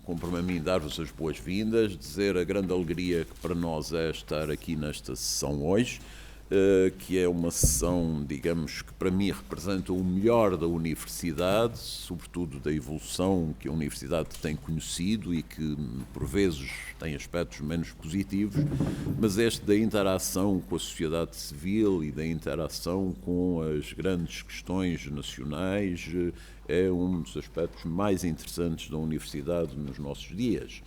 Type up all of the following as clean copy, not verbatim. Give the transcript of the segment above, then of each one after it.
cumpre-me a mim dar-vos as boas-vindas, dizer a grande alegria que para nós é estar aqui nesta sessão hoje, que é uma sessão, digamos, que para mim representa o melhor da universidade, sobretudo da evolução que a universidade tem conhecido e que, por vezes, tem aspectos menos positivos, mas este da interação com a sociedade civil e da interação com as grandes questões nacionais é um dos aspectos mais interessantes da universidade nos nossos dias.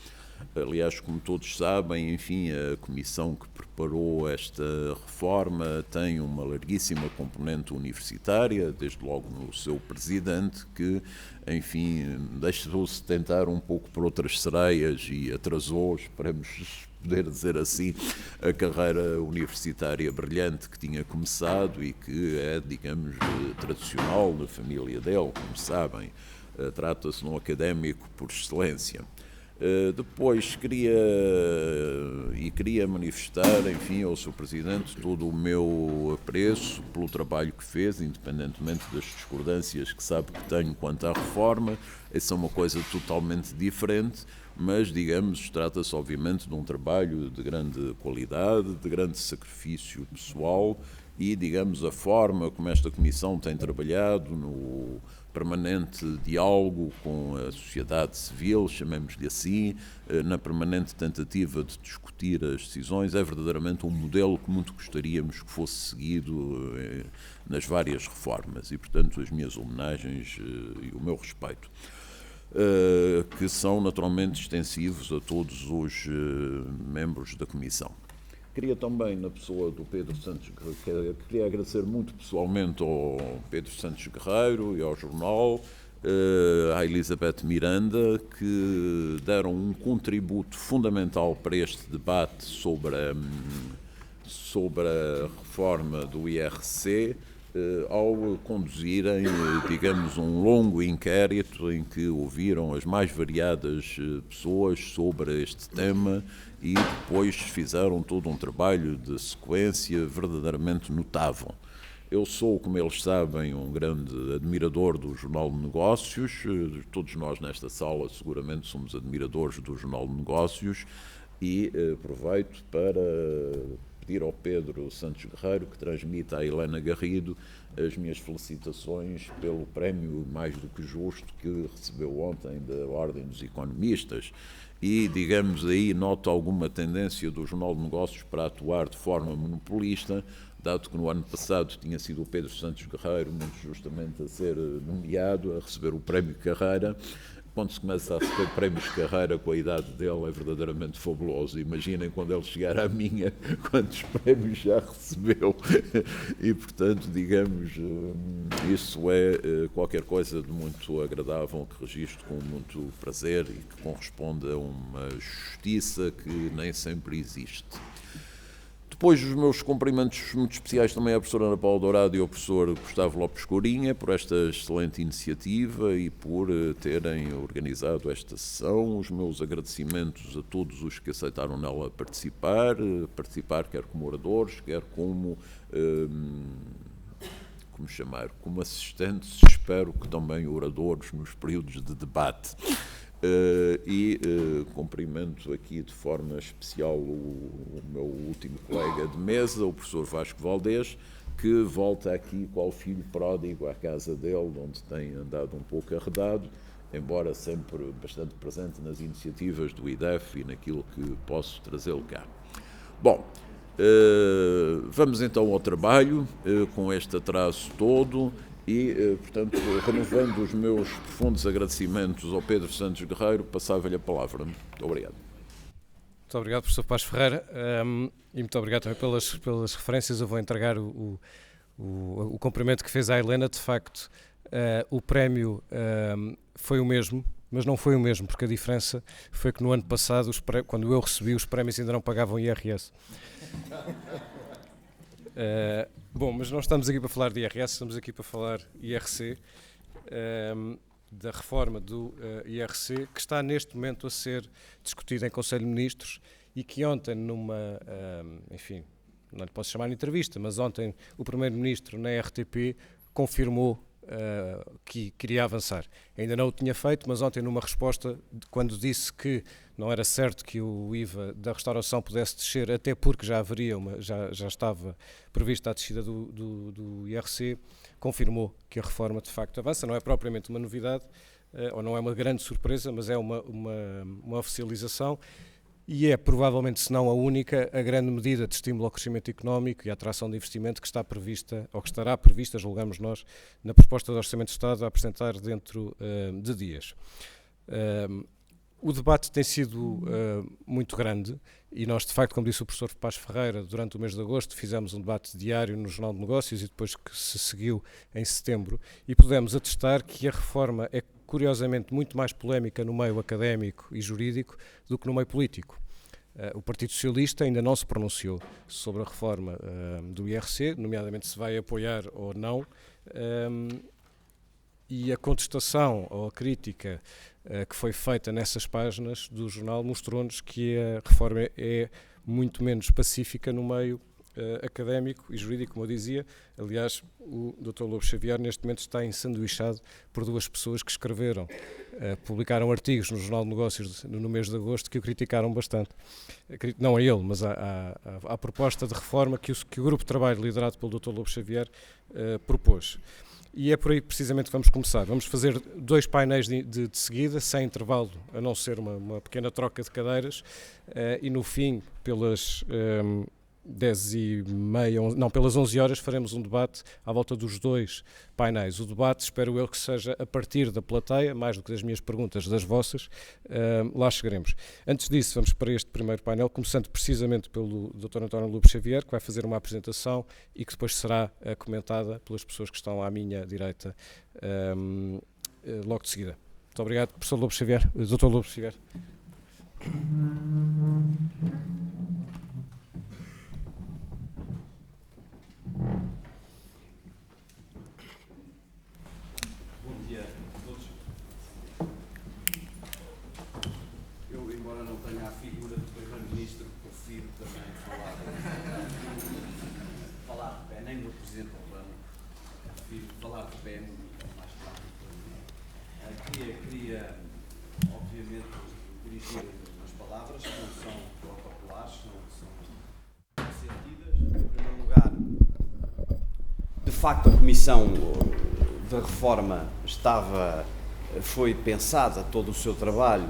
Aliás, como todos sabem, enfim, a comissão que preparou esta reforma tem uma larguíssima componente universitária, desde logo no seu presidente, que, enfim, deixou-se tentar um pouco por outras sereias e atrasou, esperemos poder dizer assim, a carreira universitária brilhante que tinha começado e que é, digamos, tradicional na família dele, como sabem. Trata-se de um académico por excelência. Depois queria manifestar, enfim, ao Sr. Presidente todo o meu apreço pelo trabalho que fez, independentemente das discordâncias que sabe que tenho quanto à reforma. Essa é uma coisa totalmente diferente, mas, digamos, trata-se obviamente de um trabalho de grande qualidade, de grande sacrifício pessoal e, digamos, a forma como esta Comissão tem trabalhado no permanente diálogo com a sociedade civil, chamemos-lhe assim, na permanente tentativa de discutir as decisões, é verdadeiramente um modelo que muito gostaríamos que fosse seguido nas várias reformas e, portanto, as minhas homenagens e o meu respeito. Que são naturalmente extensivos a todos os membros da Comissão. Queria também, na pessoa do Pedro Santos Guerreiro, queria agradecer muito pessoalmente ao Pedro Santos Guerreiro e ao jornal, à Elizabeth Miranda, que deram um contributo fundamental para este debate sobre a reforma do IRC, ao conduzirem, digamos, um longo inquérito em que ouviram as mais variadas pessoas sobre este tema e depois fizeram todo um trabalho de sequência verdadeiramente notável. Eu sou, como eles sabem, um grande admirador do Jornal de Negócios, todos nós nesta sala seguramente somos admiradores do Jornal de Negócios e aproveito para pedir ao Pedro Santos Guerreiro que transmita à Helena Garrido as minhas felicitações pelo prémio mais do que justo que recebeu ontem da Ordem dos Economistas e, digamos, aí noto alguma tendência do Jornal de Negócios para atuar de forma monopolista, dado que no ano passado tinha sido o Pedro Santos Guerreiro, muito justamente, a ser nomeado, a receber o prémio Carreira. Quando se começa a receber prémios Carreira com a idade dele é verdadeiramente fabuloso. Imaginem quando ele chegar à minha, quantos prémios já recebeu. E, portanto, digamos, isso é qualquer coisa de muito agradável, que registro com muito prazer e que corresponde a uma justiça que nem sempre existe. Depois os meus cumprimentos muito especiais também à professora Ana Paula Dourado e ao professor Gustavo Lopes Courinha por esta excelente iniciativa e por terem organizado esta sessão. Os meus agradecimentos a todos os que aceitaram nela participar quer como oradores, quer como como assistentes, espero que também oradores nos períodos de debate. Cumprimento aqui de forma especial o meu último colega de mesa, o professor Vasco Valdés, que volta aqui qual filho pródigo à casa dele, onde tem andado um pouco arredado, embora sempre bastante presente nas iniciativas do IDEF e naquilo que posso trazê-lo cá. Bom, vamos então ao trabalho, com este atraso todo. E, portanto, renovando os meus profundos agradecimentos ao Pedro Santos Guerreiro, passava-lhe a palavra. Muito obrigado. Muito obrigado, professor Paz Ferreira, e muito obrigado também pelas referências. Eu vou entregar o cumprimento que fez à Helena. De facto, o prémio foi o mesmo, mas não foi o mesmo, porque a diferença foi que no ano passado, quando eu recebi, os prémios ainda não pagavam IRS. Bom, mas não estamos aqui para falar de IRS, estamos aqui para falar IRC, da reforma do IRC, que está neste momento a ser discutida em Conselho de Ministros e que ontem enfim, não lhe posso chamar de entrevista, mas ontem o Primeiro-Ministro na RTP confirmou que queria avançar. Ainda não o tinha feito, mas ontem numa resposta, quando disse que não era certo que o IVA da restauração pudesse descer, até porque já estava prevista a descida do IRC, confirmou que a reforma de facto avança. Não é propriamente uma novidade, ou não é uma grande surpresa, mas é uma oficialização. E é provavelmente, se não a única, a grande medida de estímulo ao crescimento económico e à atração de investimento que está prevista, ou que estará prevista, julgamos nós, na proposta do Orçamento de Estado a apresentar dentro de dias. O debate tem sido muito grande e nós, de facto, como disse o professor Paz Ferreira, durante o mês de agosto fizemos um debate diário no Jornal de Negócios e depois que se seguiu em setembro, e pudemos atestar que a reforma é curiosamente muito mais polémica no meio académico e jurídico do que no meio político. O Partido Socialista ainda não se pronunciou sobre a reforma do IRC, nomeadamente se vai apoiar ou não, e a contestação ou a crítica que foi feita nessas páginas do jornal mostrou-nos que a reforma é muito menos pacífica no meio académico e jurídico, como eu dizia. Aliás, o Dr. Lobo Xavier neste momento está ensanduichado por duas pessoas que escreveram, publicaram artigos no Jornal de Negócios no mês de agosto que o criticaram bastante. Não a ele, mas à proposta de reforma que o grupo de trabalho liderado pelo Dr. Lobo Xavier propôs. E é por aí precisamente que vamos começar. Vamos fazer 2 painéis de seguida, sem intervalo, a não ser uma pequena troca de cadeiras, e no fim, pelas 10h30, pelas 11 horas, faremos um debate à volta dos 2 painéis. O debate, espero eu, que seja a partir da plateia, mais do que das minhas perguntas, das vossas, lá chegaremos. Antes disso, vamos para este primeiro painel, começando precisamente pelo Dr. António Lobo Xavier, que vai fazer uma apresentação e que depois será comentada pelas pessoas que estão à minha direita logo de seguida. Muito obrigado, professor Lobo Xavier, Dr. Lobo Xavier. Bom dia a todos. Eu, embora não tenha a figura do Primeiro-Ministro, prefiro também falar de pé, nem do Presidente do Banco. Prefiro falar de pé, é mais prático para mim. Queria, obviamente, dirigir umas palavras que não são protocolares, são sentidas. Em primeiro lugar, de facto, a Comissão da Reforma foi pensada, todo o seu trabalho,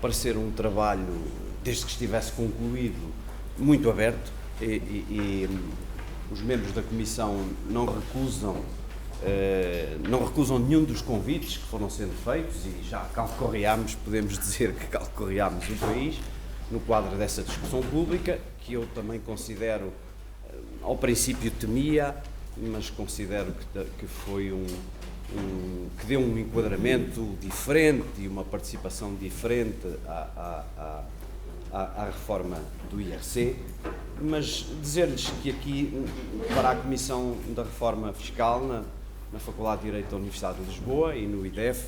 para ser um trabalho, desde que estivesse concluído, muito aberto, e os membros da Comissão não recusam nenhum dos convites que foram sendo feitos, e já calcorreámos, podemos dizer que calcorreámos o país, no quadro dessa discussão pública, que eu também considero, ao princípio temia, mas considero que foi que deu um enquadramento diferente e uma participação diferente à reforma do IRC, mas dizer-lhes que aqui, para a Comissão da Reforma Fiscal, na Faculdade de Direito da Universidade de Lisboa e no IDEF,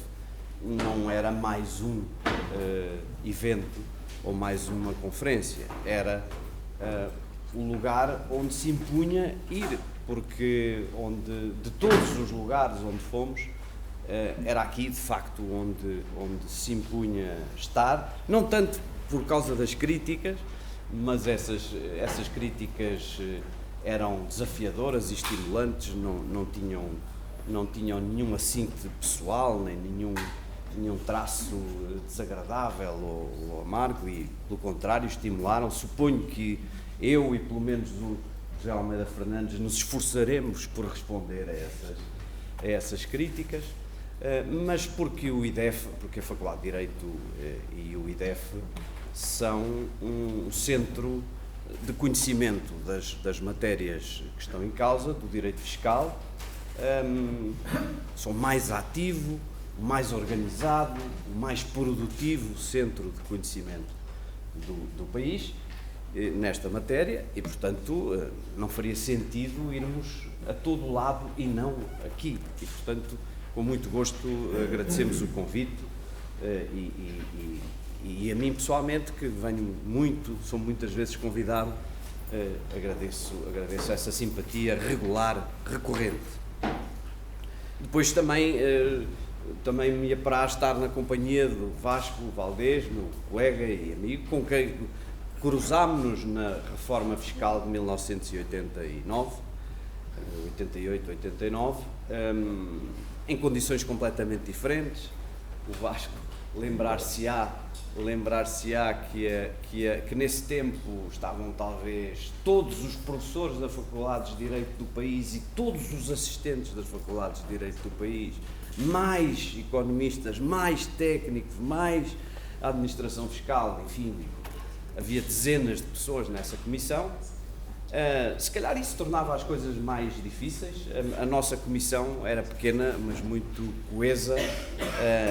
não era mais um evento ou mais uma conferência, era o lugar onde se impunha ir, porque de todos os lugares onde fomos, era aqui de facto onde se impunha estar, não tanto por causa das críticas, mas essas críticas eram desafiadoras e estimulantes, não tinham nenhum assinte pessoal, nem nenhum traço desagradável ou amargo, e pelo contrário estimularam. Suponho que eu e pelo menos o José Almeida Fernandes nos esforçaremos por responder a essas críticas, mas porque porque a Faculdade de Direito e o IDEF são um centro de conhecimento das matérias que estão em causa, do direito fiscal, são mais ativo, mais organizado, o mais produtivo centro de conhecimento do país nesta matéria, e portanto não faria sentido irmos a todo lado e não aqui, e portanto com muito gosto agradecemos o convite, e a mim pessoalmente, que sou muitas vezes convidado, agradeço essa simpatia regular, recorrente. Depois também me apraz estar na companhia do Vasco Valdés, meu colega e amigo, com quem cruzámos-nos na reforma fiscal de 1989, 88, 89, em condições completamente diferentes. O Vasco lembrar-se-á que nesse tempo estavam talvez todos os professores das faculdades de Direito do país e todos os assistentes das faculdades de Direito do país, mais economistas, mais técnicos, mais administração fiscal, enfim, havia dezenas de pessoas nessa comissão. Se calhar isso tornava as coisas mais difíceis. A nossa comissão era pequena, mas muito coesa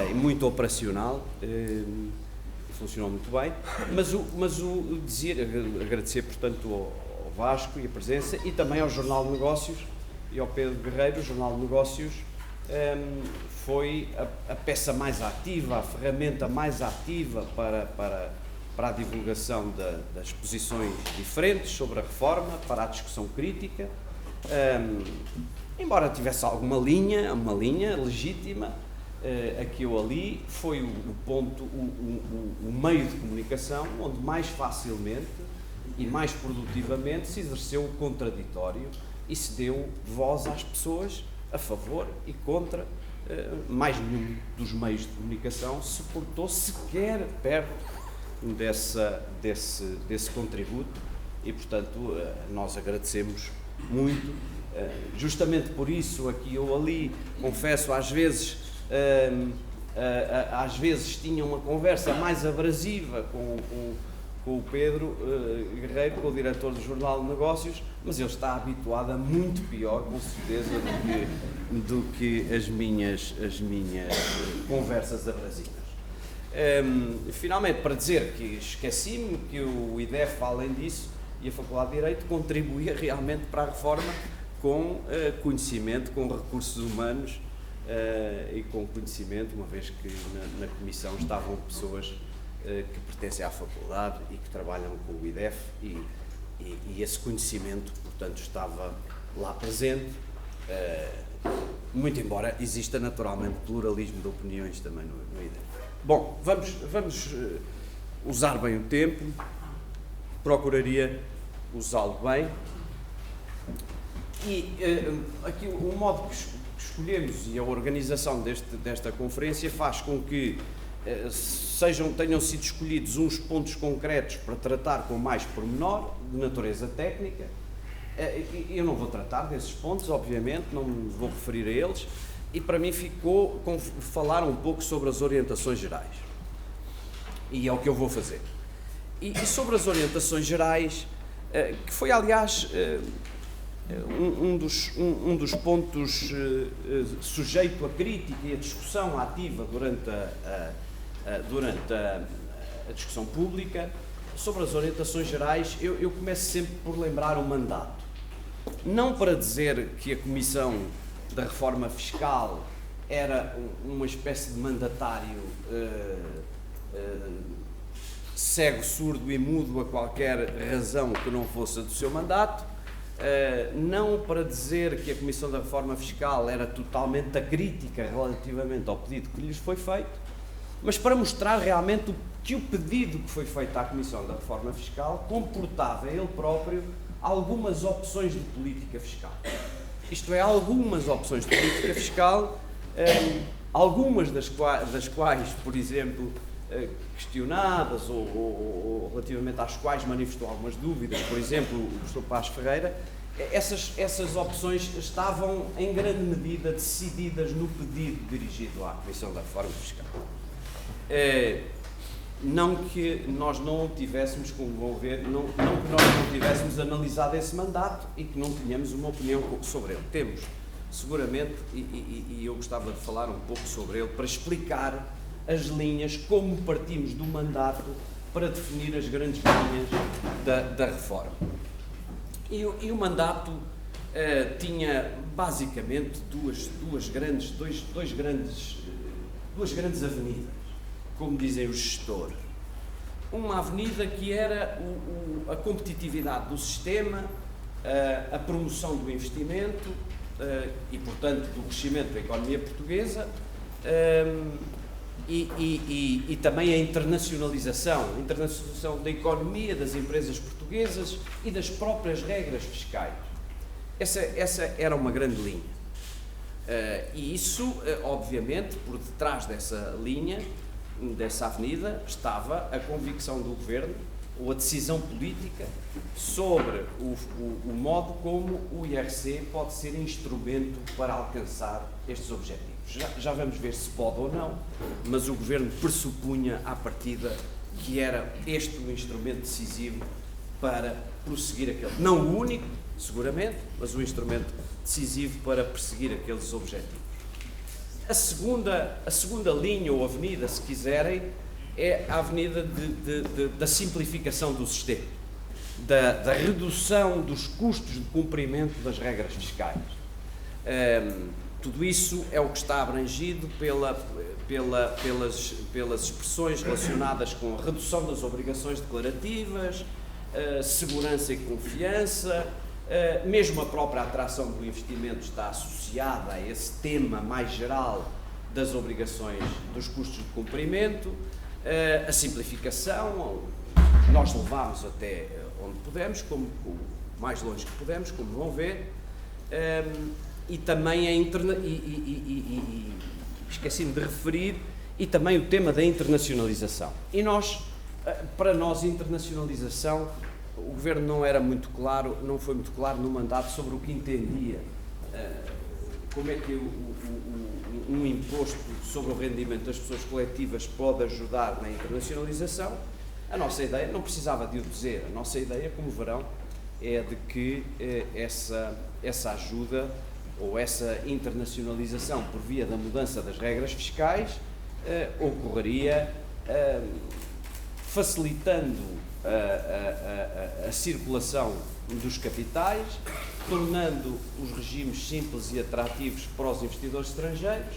e muito operacional. Funcionou muito bem, mas o agradecer, portanto, ao Vasco e a presença, e também ao Jornal de Negócios e ao Pedro Guerreiro. O Jornal de Negócios foi a peça mais ativa, a ferramenta mais ativa para a divulgação das posições diferentes sobre a reforma, para a discussão crítica, embora tivesse alguma linha, uma linha legítima, aqui ou ali, foi o ponto, o meio de comunicação onde mais facilmente e mais produtivamente se exerceu o contraditório e se deu voz às pessoas a favor e contra. Mais nenhum dos meios de comunicação se portou sequer perto desse contributo e, portanto, nós agradecemos muito. Justamente por isso, aqui ou ali, confesso, às vezes tinha uma conversa mais abrasiva com o Pedro Guerreiro, com o diretor do Jornal de Negócios, mas ele está habituado a muito pior, com certeza, do que as minhas conversas abrasivas. Finalmente, para dizer que esqueci-me que o IDEF, além disso, e a Faculdade de Direito contribuía realmente para a reforma com conhecimento, com recursos humanos, e com conhecimento, uma vez que na comissão estavam pessoas que pertencem à faculdade e que trabalham com o IDEF e esse conhecimento, portanto, estava lá presente, muito embora exista naturalmente pluralismo de opiniões também no IDEF. Bom, vamos usar bem o tempo, procuraria usá-lo bem e aqui o modo que escolhemos e a organização desta conferência faz com que tenham sido escolhidos uns pontos concretos para tratar com mais pormenor, de natureza técnica. Eu não vou tratar desses pontos, obviamente, não me vou referir a eles, e para mim ficou com falar um pouco sobre as orientações gerais. E é o que eu vou fazer. E sobre as orientações gerais, que foi, aliás, um dos pontos sujeito à crítica e à discussão ativa durante a discussão pública, sobre as orientações gerais, eu começo sempre por lembrar o mandato. Não para dizer que a Comissão da Reforma Fiscal era uma espécie de mandatário cego, surdo e mudo a qualquer razão que não fosse a do seu mandato, não para dizer que a Comissão da Reforma Fiscal era totalmente acrítica relativamente ao pedido que lhes foi feito, mas para mostrar realmente que o pedido que foi feito à Comissão da Reforma Fiscal comportava ele próprio algumas opções de política fiscal. Isto é, algumas opções de política fiscal, algumas das quais, por exemplo, questionadas ou relativamente às quais manifestou algumas dúvidas, por exemplo, o professor Paz Ferreira, essas opções estavam em grande medida decididas no pedido dirigido à Comissão da Reforma Fiscal. Não que nós não tivéssemos, como vão ver, não que nós não tivéssemos analisado esse mandato e que não tenhamos uma opinião sobre ele. Temos, seguramente, e eu gostava de falar um pouco sobre ele, para explicar as linhas, como partimos do mandato para definir as grandes linhas da reforma. E o mandato tinha, basicamente, duas grandes avenidas, como dizem os gestores. Uma avenida que era a competitividade do sistema, a promoção do investimento e, portanto, do crescimento da economia portuguesa e também a internacionalização da economia, das empresas portuguesas e das próprias regras fiscais. Essa era uma grande linha. E isso, obviamente, por detrás dessa linha, dessa avenida, estava a convicção do Governo ou a decisão política sobre o modo como o IRC pode ser instrumento para alcançar estes objetivos. Já vamos ver se pode ou não, mas o Governo pressupunha à partida que era este o instrumento decisivo para prosseguir aquele, não o único, seguramente, mas o instrumento decisivo para perseguir aqueles objetivos. A segunda linha ou avenida, se quiserem, é a avenida da simplificação do sistema, da redução dos custos de cumprimento das regras fiscais. Tudo isso é o que está abrangido pelas expressões relacionadas com a redução das obrigações declarativas, segurança e confiança, mesmo a própria atração do investimento está associada a esse tema mais geral das obrigações, dos custos de cumprimento, a simplificação, nós levámos até onde pudemos, o mais longe que pudemos, como vão ver, e também esqueci-me de referir, e também o tema da internacionalização. E para nós, internacionalização, o Governo não foi muito claro no mandato sobre o que entendia, como é que um imposto sobre o rendimento das pessoas coletivas pode ajudar na internacionalização. A nossa ideia, não precisava de o dizer, a nossa ideia, como verão, é de que essa ajuda ou essa internacionalização por via da mudança das regras fiscais ocorreria facilitando a circulação dos capitais, tornando os regimes simples e atrativos para os investidores estrangeiros,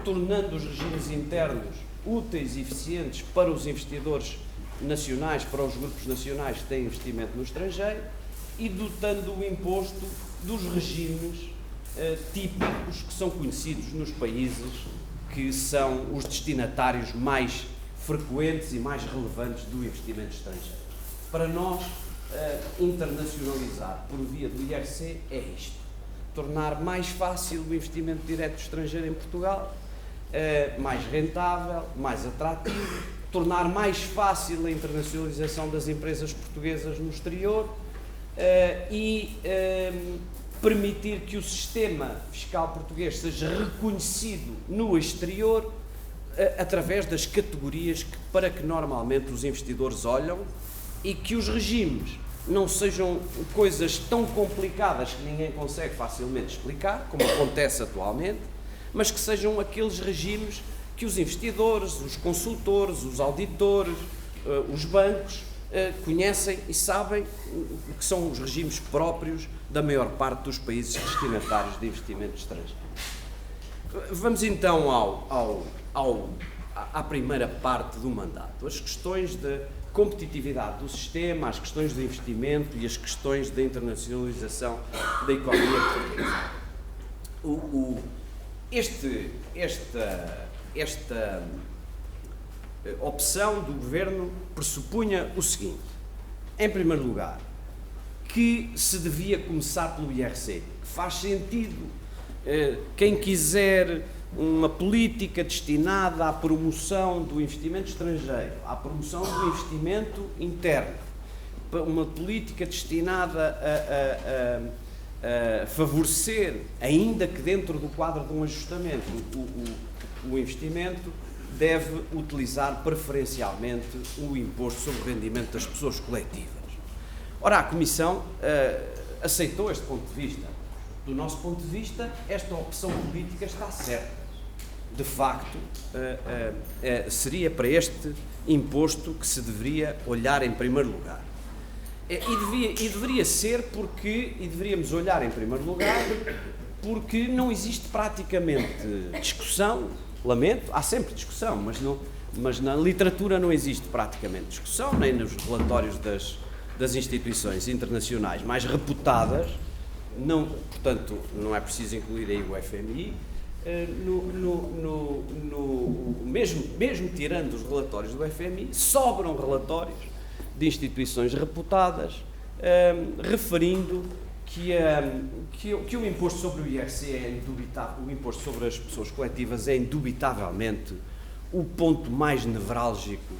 tornando os regimes internos úteis e eficientes para os investidores nacionais, para os grupos nacionais que têm investimento no estrangeiro, e dotando o imposto dos regimes típicos que são conhecidos nos países que são os destinatários mais frequentes e mais relevantes do investimento estrangeiro. Para nós, internacionalizar por via do IRC é isto: tornar mais fácil o investimento direto estrangeiro em Portugal, mais rentável, mais atrativo, tornar mais fácil a internacionalização das empresas portuguesas no exterior e permitir que o sistema fiscal português seja reconhecido no exterior através das categorias para que normalmente os investidores olham, e que os regimes não sejam coisas tão complicadas que ninguém consegue facilmente explicar, como acontece atualmente, mas que sejam aqueles regimes que os investidores, os consultores, os auditores, os bancos conhecem e sabem que são os regimes próprios da maior parte dos países destinatários de investimento estrangeiro. Vamos então à primeira parte do mandato, as questões de competitividade do sistema, as questões do investimento e as questões da internacionalização da economia portuguesa. Esta opção do Governo pressupunha o seguinte: em primeiro lugar, que se devia começar pelo IRC, que faz sentido quem quiser uma política destinada à promoção do investimento estrangeiro, à promoção do investimento interno, uma política destinada a favorecer, ainda que dentro do quadro de um ajustamento, o investimento, deve utilizar preferencialmente o imposto sobre o rendimento das pessoas coletivas. Ora, a Comissão aceitou este ponto de vista. Do nosso ponto de vista, esta opção política está certa. De facto, seria para este imposto que se deveria olhar em primeiro lugar. E deveria ser e deveríamos olhar em primeiro lugar porque não existe praticamente discussão, lamento, há sempre discussão, mas na literatura não existe praticamente discussão, nem nos relatórios das instituições internacionais mais reputadas, Portanto, não é preciso incluir aí o FMI. Mesmo tirando os relatórios do FMI, sobram relatórios de instituições reputadas referindo que o imposto sobre o IRC é indubitável, o imposto sobre as pessoas coletivas é indubitavelmente o ponto mais nevrálgico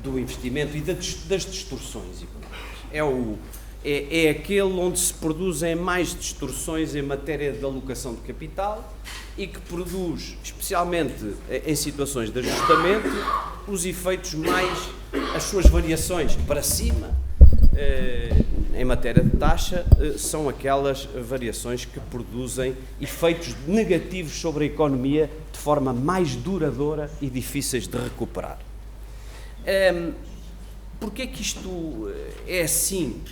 do investimento e das distorções económicas. É aquele onde se produzem mais distorções em matéria de alocação de capital e que produz, especialmente em situações de ajustamento, os efeitos as suas variações para cima em matéria de taxa são aquelas variações que produzem efeitos negativos sobre a economia de forma mais duradoura e difíceis de recuperar. Porquê é que isto é assim?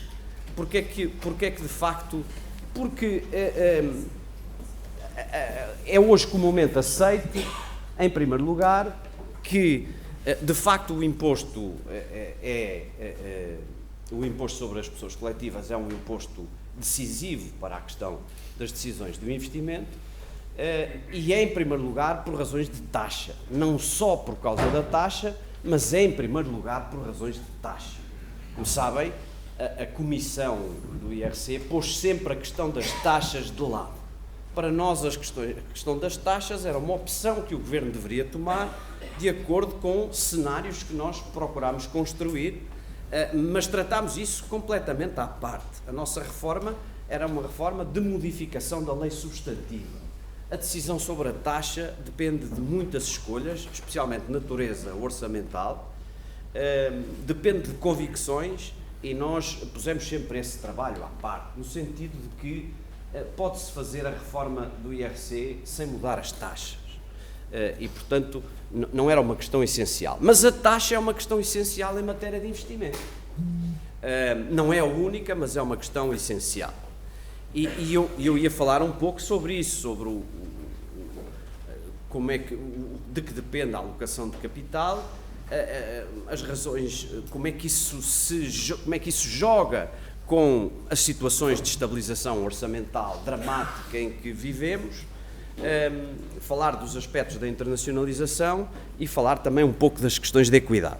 Porquê é que de facto... Porque é hoje comumente aceito, em primeiro lugar, que de facto o imposto sobre as pessoas coletivas é um imposto decisivo para a questão das decisões do investimento e é, em primeiro lugar, por razões de taxa. Não só por causa da taxa, mas é, em primeiro lugar, por razões de taxa. Como sabem, a Comissão do IRC pôs sempre a questão das taxas de lado. Para nós, a questão das taxas era uma opção que o Governo deveria tomar de acordo com cenários que nós procurámos construir, mas tratámos isso completamente à parte. A nossa reforma era uma reforma de modificação da lei substantiva. A decisão sobre a taxa depende de muitas escolhas, especialmente de natureza orçamental, depende de convicções e nós pusemos sempre esse trabalho à parte, no sentido de que pode-se fazer a reforma do IRC sem mudar as taxas. E, portanto, não era uma questão essencial. Mas a taxa é uma questão essencial em matéria de investimento. Não é a única, mas é uma questão essencial. E eu ia falar um pouco sobre isso, sobre de que depende a alocação de capital, as razões, como é que isso joga com as situações de estabilização orçamental dramática em que vivemos, falar dos aspectos da internacionalização e falar também um pouco das questões de equidade.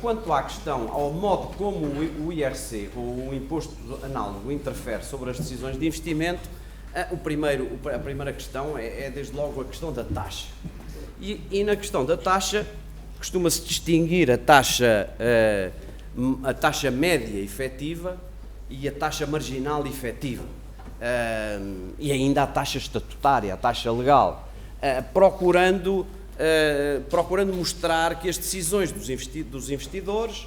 Quanto à questão, ao modo como o IRC, ou o imposto análogo, interfere sobre as decisões de investimento, a primeira questão é desde logo a questão da taxa. E na questão da taxa, costuma-se distinguir a taxa média efetiva e a taxa marginal efetiva, e ainda a taxa estatutária, a taxa legal, procurando mostrar que as decisões dos investidores,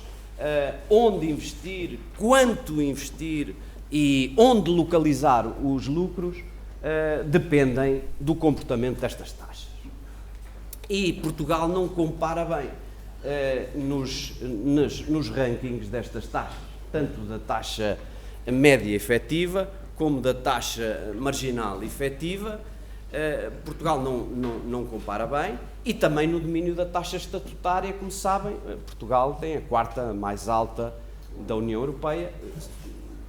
onde investir, quanto investir e onde localizar os lucros, dependem do comportamento destas taxas. E Portugal não compara bem nos rankings destas taxas, tanto da taxa média efetiva como da taxa marginal efetiva. Portugal não compara bem, e também no domínio da taxa estatutária, como sabem, Portugal tem a quarta mais alta da União Europeia,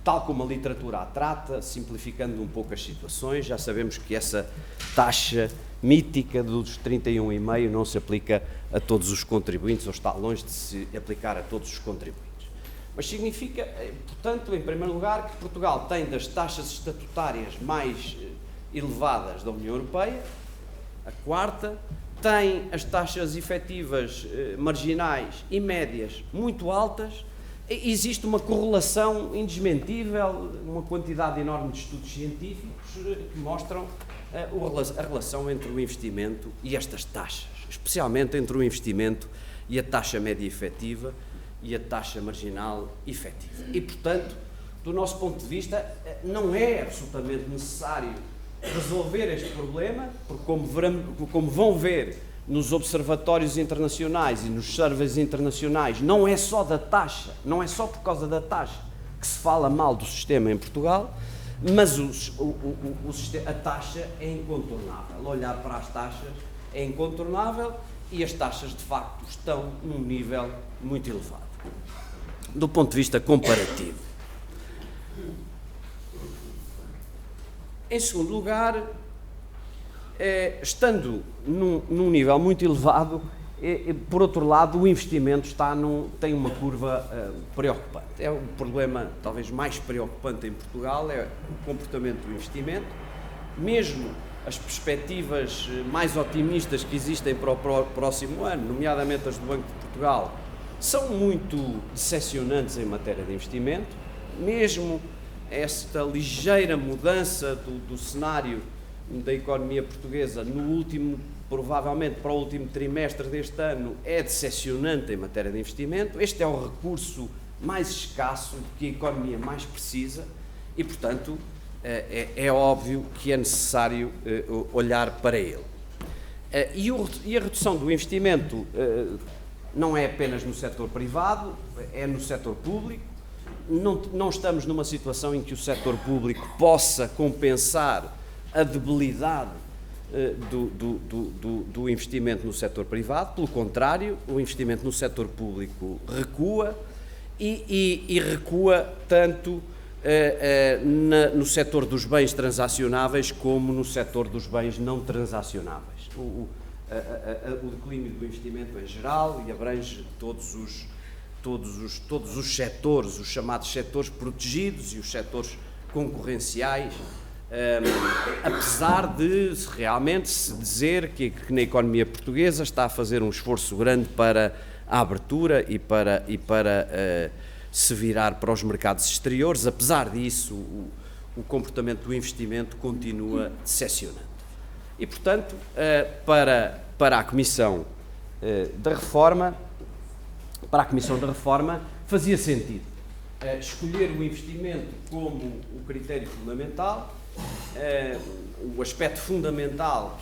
tal como a literatura a trata, simplificando um pouco as situações. Já sabemos que essa taxa mítica dos 31,5 não se aplica a todos os contribuintes, ou está longe de se aplicar a todos os contribuintes. Mas significa, portanto, em primeiro lugar, que Portugal tem das taxas estatutárias mais elevadas da União Europeia, a quarta, tem as taxas efetivas marginais e médias muito altas. Existe uma correlação indesmentível, uma quantidade enorme de estudos científicos que mostram a relação entre o investimento e estas taxas, especialmente entre o investimento e a taxa média efetiva e a taxa marginal efetiva. E, portanto, do nosso ponto de vista, não é absolutamente necessário resolver este problema, porque como vão ver nos observatórios internacionais e nos surveys internacionais, não é só da taxa, não é só por causa da taxa que se fala mal do sistema em Portugal, mas a taxa é incontornável. Olhar para as taxas é incontornável e as taxas, de facto, estão num nível muito elevado, do ponto de vista comparativo. Em segundo lugar, estando num nível muito elevado, por outro lado, o investimento tem uma curva preocupante. É o problema talvez mais preocupante em Portugal, é o comportamento do investimento. Mesmo as perspectivas mais otimistas que existem para o próximo ano, nomeadamente as do Banco de Portugal, são muito decepcionantes em matéria de investimento. Mesmo esta ligeira mudança do cenário da economia portuguesa provavelmente para o último trimestre deste ano, é decepcionante em matéria de investimento. Este é o recurso mais escasso que a economia mais precisa e, portanto, é óbvio que é necessário olhar para ele. E a redução do investimento não é apenas no setor privado, é no setor público. Não estamos numa situação em que o setor público possa compensar a debilidade do investimento no setor privado. Pelo contrário, o investimento no setor público recua e recua tanto no setor dos bens transacionáveis como no setor dos bens não transacionáveis. O declínio do investimento em geral e abrange todos os setores, os chamados setores protegidos e os setores concorrenciais, apesar de realmente se dizer que na economia portuguesa está a fazer um esforço grande para a abertura e para se virar para os mercados exteriores. Apesar disso, o comportamento do investimento continua decepcionante. E, portanto, para a Comissão da Reforma, fazia sentido escolher o investimento como o critério fundamental, o aspecto fundamental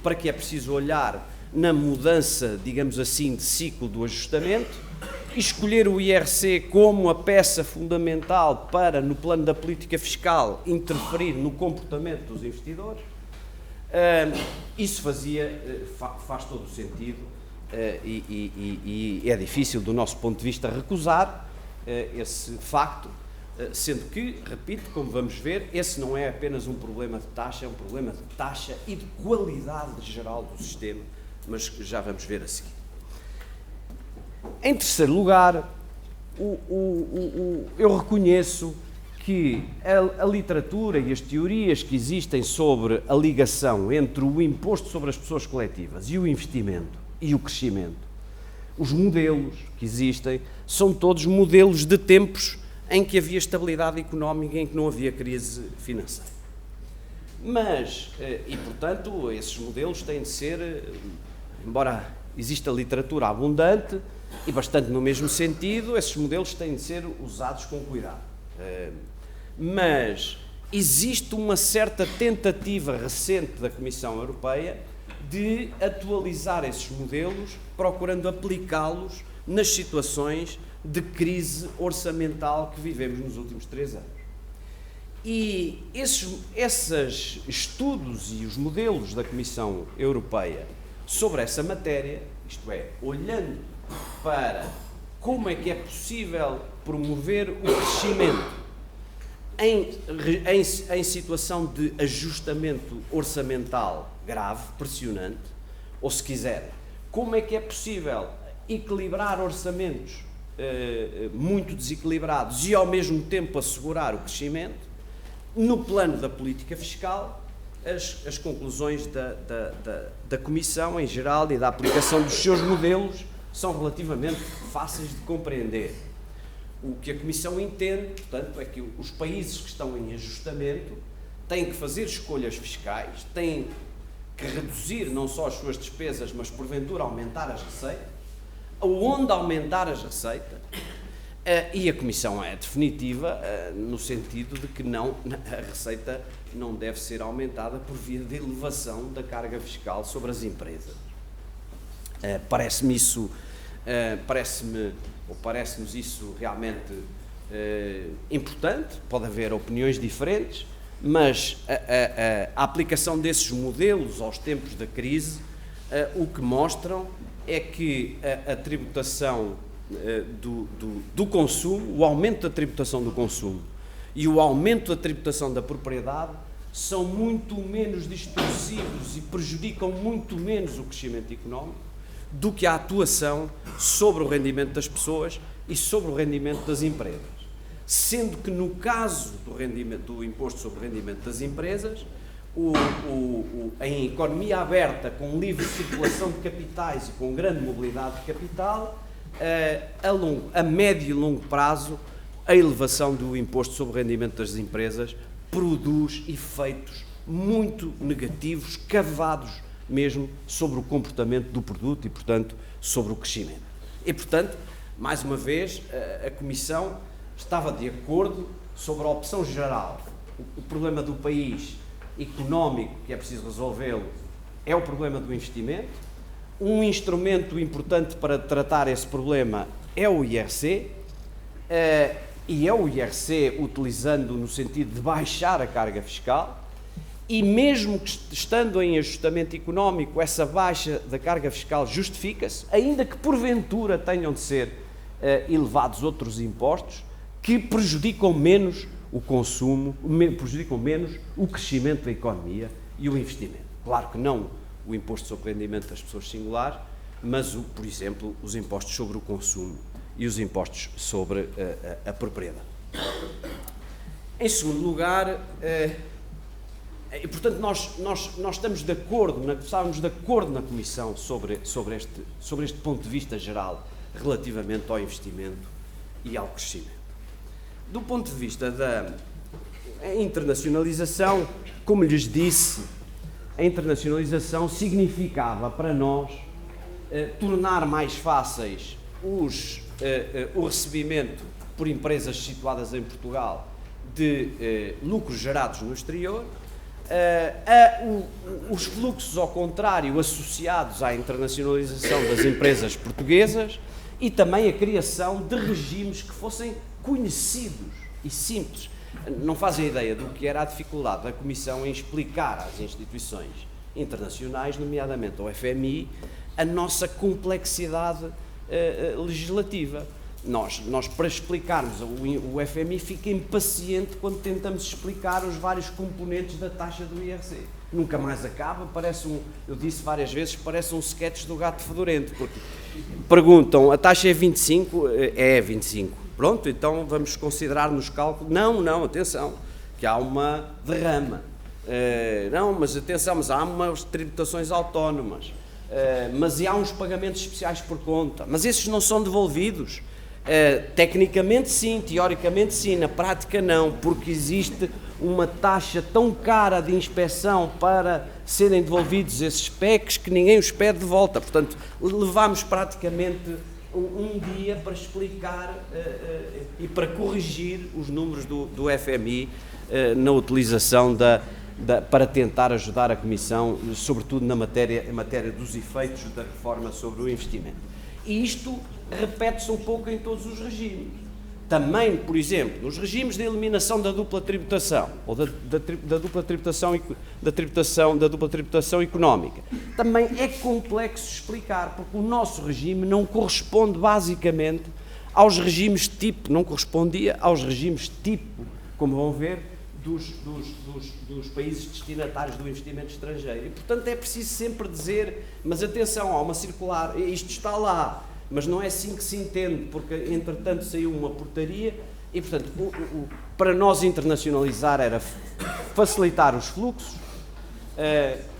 para que é preciso olhar na mudança, digamos assim, de ciclo do ajustamento, e escolher o IRC como a peça fundamental para, no plano da política fiscal, interferir no comportamento dos investidores. Isso faz todo o sentido e é difícil, do nosso ponto de vista, recusar esse facto, sendo que, repito, como vamos ver, esse não é apenas um problema de taxa, é um problema de taxa e de qualidade geral do sistema, mas já vamos ver a seguir. Em terceiro lugar, eu reconheço que a literatura e as teorias que existem sobre a ligação entre o imposto sobre as pessoas coletivas e o investimento e o crescimento, os modelos que existem, são todos modelos de tempos em que havia estabilidade económica, em que não havia crise financeira. Mas, e portanto, esses modelos têm de ser, embora exista literatura abundante e bastante no mesmo sentido, esses modelos têm de ser usados com cuidado. Mas existe uma certa tentativa recente da Comissão Europeia de atualizar esses modelos, procurando aplicá-los nas situações de crise orçamental que vivemos nos últimos 3 anos. E esses estudos e os modelos da Comissão Europeia sobre essa matéria, isto é, olhando para como é que é possível promover o crescimento em situação de ajustamento orçamental grave, pressionante, ou se quiser, como é que é possível equilibrar orçamentos muito desequilibrados e ao mesmo tempo assegurar o crescimento, no plano da política fiscal, as conclusões da Comissão em geral e da aplicação dos seus modelos são relativamente fáceis de compreender. O que a Comissão entende, portanto, é que os países que estão em ajustamento têm que fazer escolhas fiscais, têm que reduzir não só as suas despesas, mas porventura aumentar as receitas. Onde aumentar as receitas, e a Comissão é definitiva no sentido de que a receita não deve ser aumentada por via de elevação da carga fiscal sobre as empresas. Parece-nos isso realmente importante. Pode haver opiniões diferentes, mas a aplicação desses modelos aos tempos da crise o que mostram é que a tributação do consumo, o aumento da tributação do consumo e o aumento da tributação da propriedade são muito menos distorsivos e prejudicam muito menos o crescimento económico do que a atuação sobre o rendimento das pessoas e sobre o rendimento das empresas. Sendo que no caso do imposto sobre o rendimento das empresas, em economia aberta, com livre circulação de capitais e com grande mobilidade de capital, a médio e longo prazo, a elevação do imposto sobre o rendimento das empresas produz efeitos muito negativos, cavados mesmo sobre o comportamento do produto e, portanto, sobre o crescimento. E, portanto, mais uma vez, a Comissão estava de acordo sobre a opção geral. O problema do país económico que é preciso resolvê-lo é o problema do investimento. Um instrumento importante para tratar esse problema é o IRC, e é o IRC utilizando no sentido de baixar a carga fiscal, e mesmo que estando em ajustamento económico, essa baixa da carga fiscal justifica-se, ainda que porventura tenham de ser elevados outros impostos que prejudicam menos o consumo, prejudicam menos o crescimento da economia e o investimento. Claro que não o imposto sobre o rendimento das pessoas singulares, mas, por exemplo, os impostos sobre o consumo e os impostos sobre a propriedade. Em segundo lugar, e portanto nós estamos de acordo, estávamos de acordo na Comissão sobre este ponto de vista geral relativamente ao investimento e ao crescimento. Do ponto de vista da internacionalização, como lhes disse, a internacionalização significava para nós tornar mais fáceis o recebimento por empresas situadas em Portugal de lucros gerados no exterior, os fluxos, ao contrário, associados à internacionalização das empresas portuguesas e também a criação de regimes que fossem conhecidos e simples. Não fazem ideia do que era a dificuldade da Comissão em explicar às instituições internacionais, nomeadamente ao FMI, a nossa complexidade legislativa. Nós, para explicarmos, o FMI fica impaciente quando tentamos explicar os vários componentes da taxa do IRC. Nunca mais acaba, eu disse várias vezes, parece um sketch do Gato Fedorento, porque perguntam, a taxa é 25? É 25. Pronto, então vamos considerar nos cálculos, não, atenção, que há uma derrama. Não, mas atenção, mas há umas tributações autónomas, mas há uns pagamentos especiais por conta, mas esses não são devolvidos. Tecnicamente sim, teoricamente sim, na prática não, porque existe uma taxa tão cara de inspeção para serem devolvidos esses PECs que ninguém os pede de volta. Portanto, levámos praticamente um dia para explicar e para corrigir os números do FMI na utilização para tentar ajudar a Comissão, sobretudo em matéria dos efeitos da reforma sobre o investimento. E isto repete-se um pouco em todos os regimes. Também, por exemplo, nos regimes de eliminação da dupla tributação, ou da dupla tributação económica, também é complexo explicar, porque o nosso regime não corresponde basicamente aos regimes tipo, não correspondia aos regimes tipo, como vão ver, dos países destinatários do investimento estrangeiro. E, portanto, é preciso sempre dizer, mas atenção, há uma circular, isto está lá, mas não é assim que se entende, porque, entretanto, saiu uma portaria e, portanto, para nós internacionalizar era facilitar os fluxos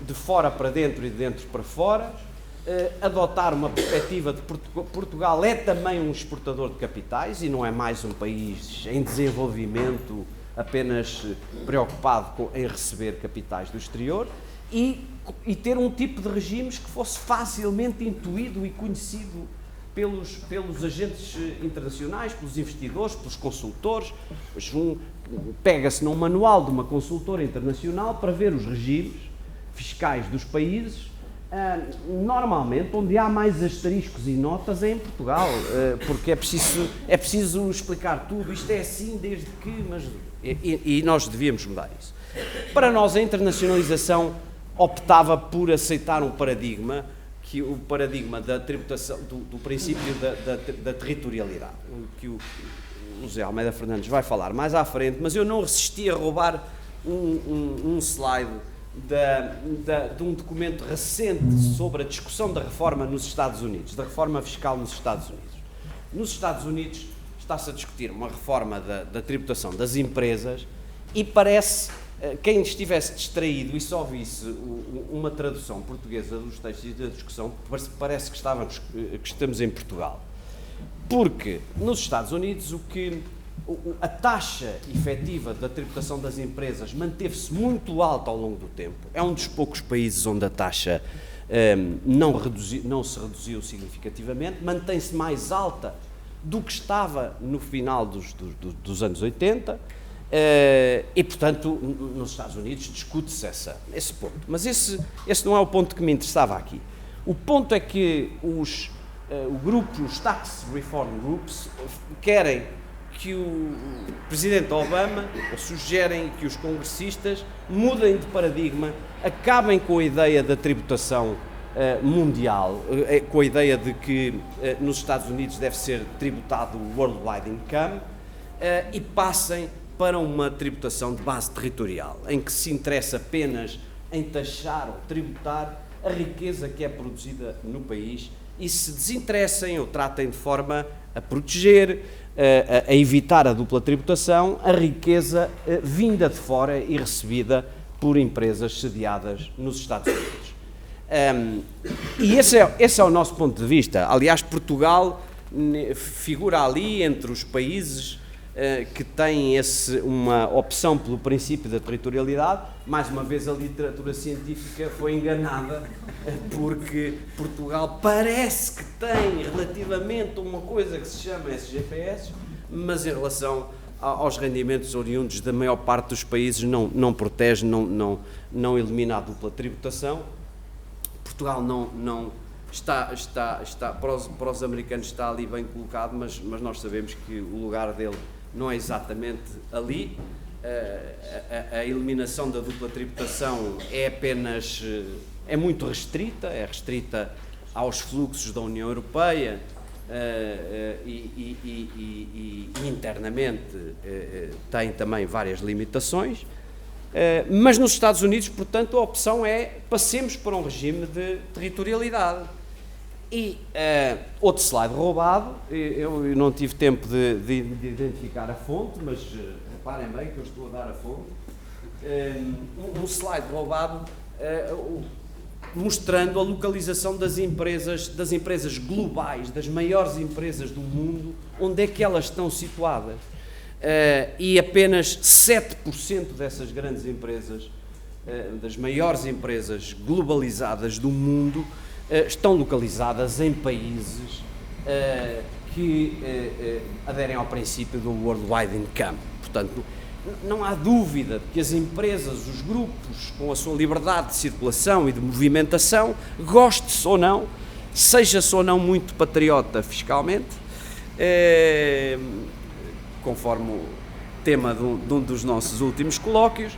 de fora para dentro e de dentro para fora, adotar uma perspectiva de Portugal é também um exportador de capitais e não é mais um país em desenvolvimento apenas preocupado em receber capitais do exterior e ter um tipo de regimes que fosse facilmente intuído e conhecido pelos agentes internacionais, pelos investidores, pelos consultores. Pega-se num manual de uma consultora internacional para ver os regimes fiscais dos países. Normalmente, onde há mais asteriscos e notas é em Portugal, porque é preciso explicar tudo, isto é assim desde que, e nós devíamos mudar isso. Para nós, a internacionalização optava por aceitar um paradigma que o paradigma da tributação, do princípio da territorialidade, que o José Almeida Fernandes vai falar mais à frente, mas eu não resisti a roubar um slide de um documento recente sobre a discussão da reforma nos Estados Unidos, da reforma fiscal nos Estados Unidos. Nos Estados Unidos está-se a discutir uma reforma da tributação das empresas e parece, quem estivesse distraído e só visse uma tradução portuguesa dos textos e da discussão, parece que estamos em Portugal. Porque nos Estados Unidos a taxa efetiva da tributação das empresas manteve-se muito alta ao longo do tempo. É um dos poucos países onde a taxa não se reduziu significativamente, mantém-se mais alta do que estava no final dos anos 80 e, portanto, nos Estados Unidos discute-se esse ponto. Mas esse não é o ponto que me interessava aqui. O ponto é que os Tax Reform Groups querem que o Presidente Obama, ou sugerem que os congressistas mudem de paradigma, acabem com a ideia da tributação mundial, com a ideia de que nos Estados Unidos deve ser tributado o Worldwide Income e passem para uma tributação de base territorial, em que se interessa apenas em taxar ou tributar a riqueza que é produzida no país e se desinteressem ou tratem de forma a proteger, a evitar a dupla tributação, a riqueza vinda de fora e recebida por empresas sediadas nos Estados Unidos. E esse é o nosso ponto de vista. Aliás, Portugal figura ali entre os países que têm uma opção pelo princípio da territorialidade. Mais uma vez a literatura científica foi enganada, porque Portugal parece que tem relativamente uma coisa que se chama SGPS, mas em relação aos rendimentos oriundos da maior parte dos países não protege, não elimina a dupla tributação. Portugal não está para os americanos está ali bem colocado, mas nós sabemos que o lugar dele não é exatamente ali. A eliminação da dupla tributação é muito restrita, é restrita aos fluxos da União Europeia e internamente tem também várias limitações. Mas nos Estados Unidos, portanto, a opção é passemos para um regime de territorialidade. E outro slide roubado, eu não tive tempo de identificar a fonte, mas reparem bem que eu estou a dar a fonte. Um slide roubado mostrando a localização das empresas globais, das maiores empresas do mundo, onde é que elas estão situadas. E apenas 7% dessas grandes empresas, das maiores empresas globalizadas do mundo, estão localizadas em países que aderem ao princípio do Worldwide Income. Portanto, não há dúvida de que as empresas, os grupos, com a sua liberdade de circulação e de movimentação, goste-se ou não, seja-se ou não muito patriota fiscalmente, conforme o tema de um dos nossos últimos colóquios,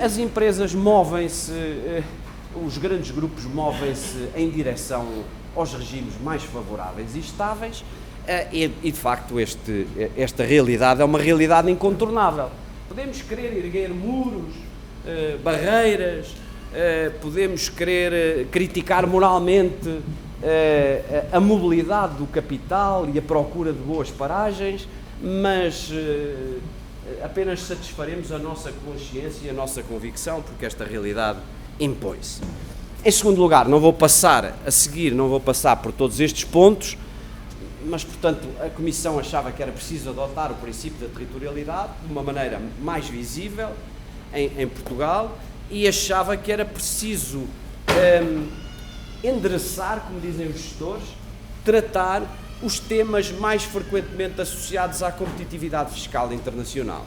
as empresas movem-se, os grandes grupos movem-se em direção aos regimes mais favoráveis e estáveis e de facto esta realidade é uma realidade incontornável. Podemos querer erguer muros, barreiras, podemos querer criticar moralmente a mobilidade do capital e a procura de boas paragens, mas apenas satisfaremos a nossa consciência e a nossa convicção, porque esta realidade impõe-se. Em segundo lugar, não vou passar por todos estes pontos, mas, portanto, a Comissão achava que era preciso adotar o princípio da territorialidade de uma maneira mais visível em Portugal e achava que era preciso endereçar, como dizem os gestores, tratar os temas mais frequentemente associados à competitividade fiscal internacional.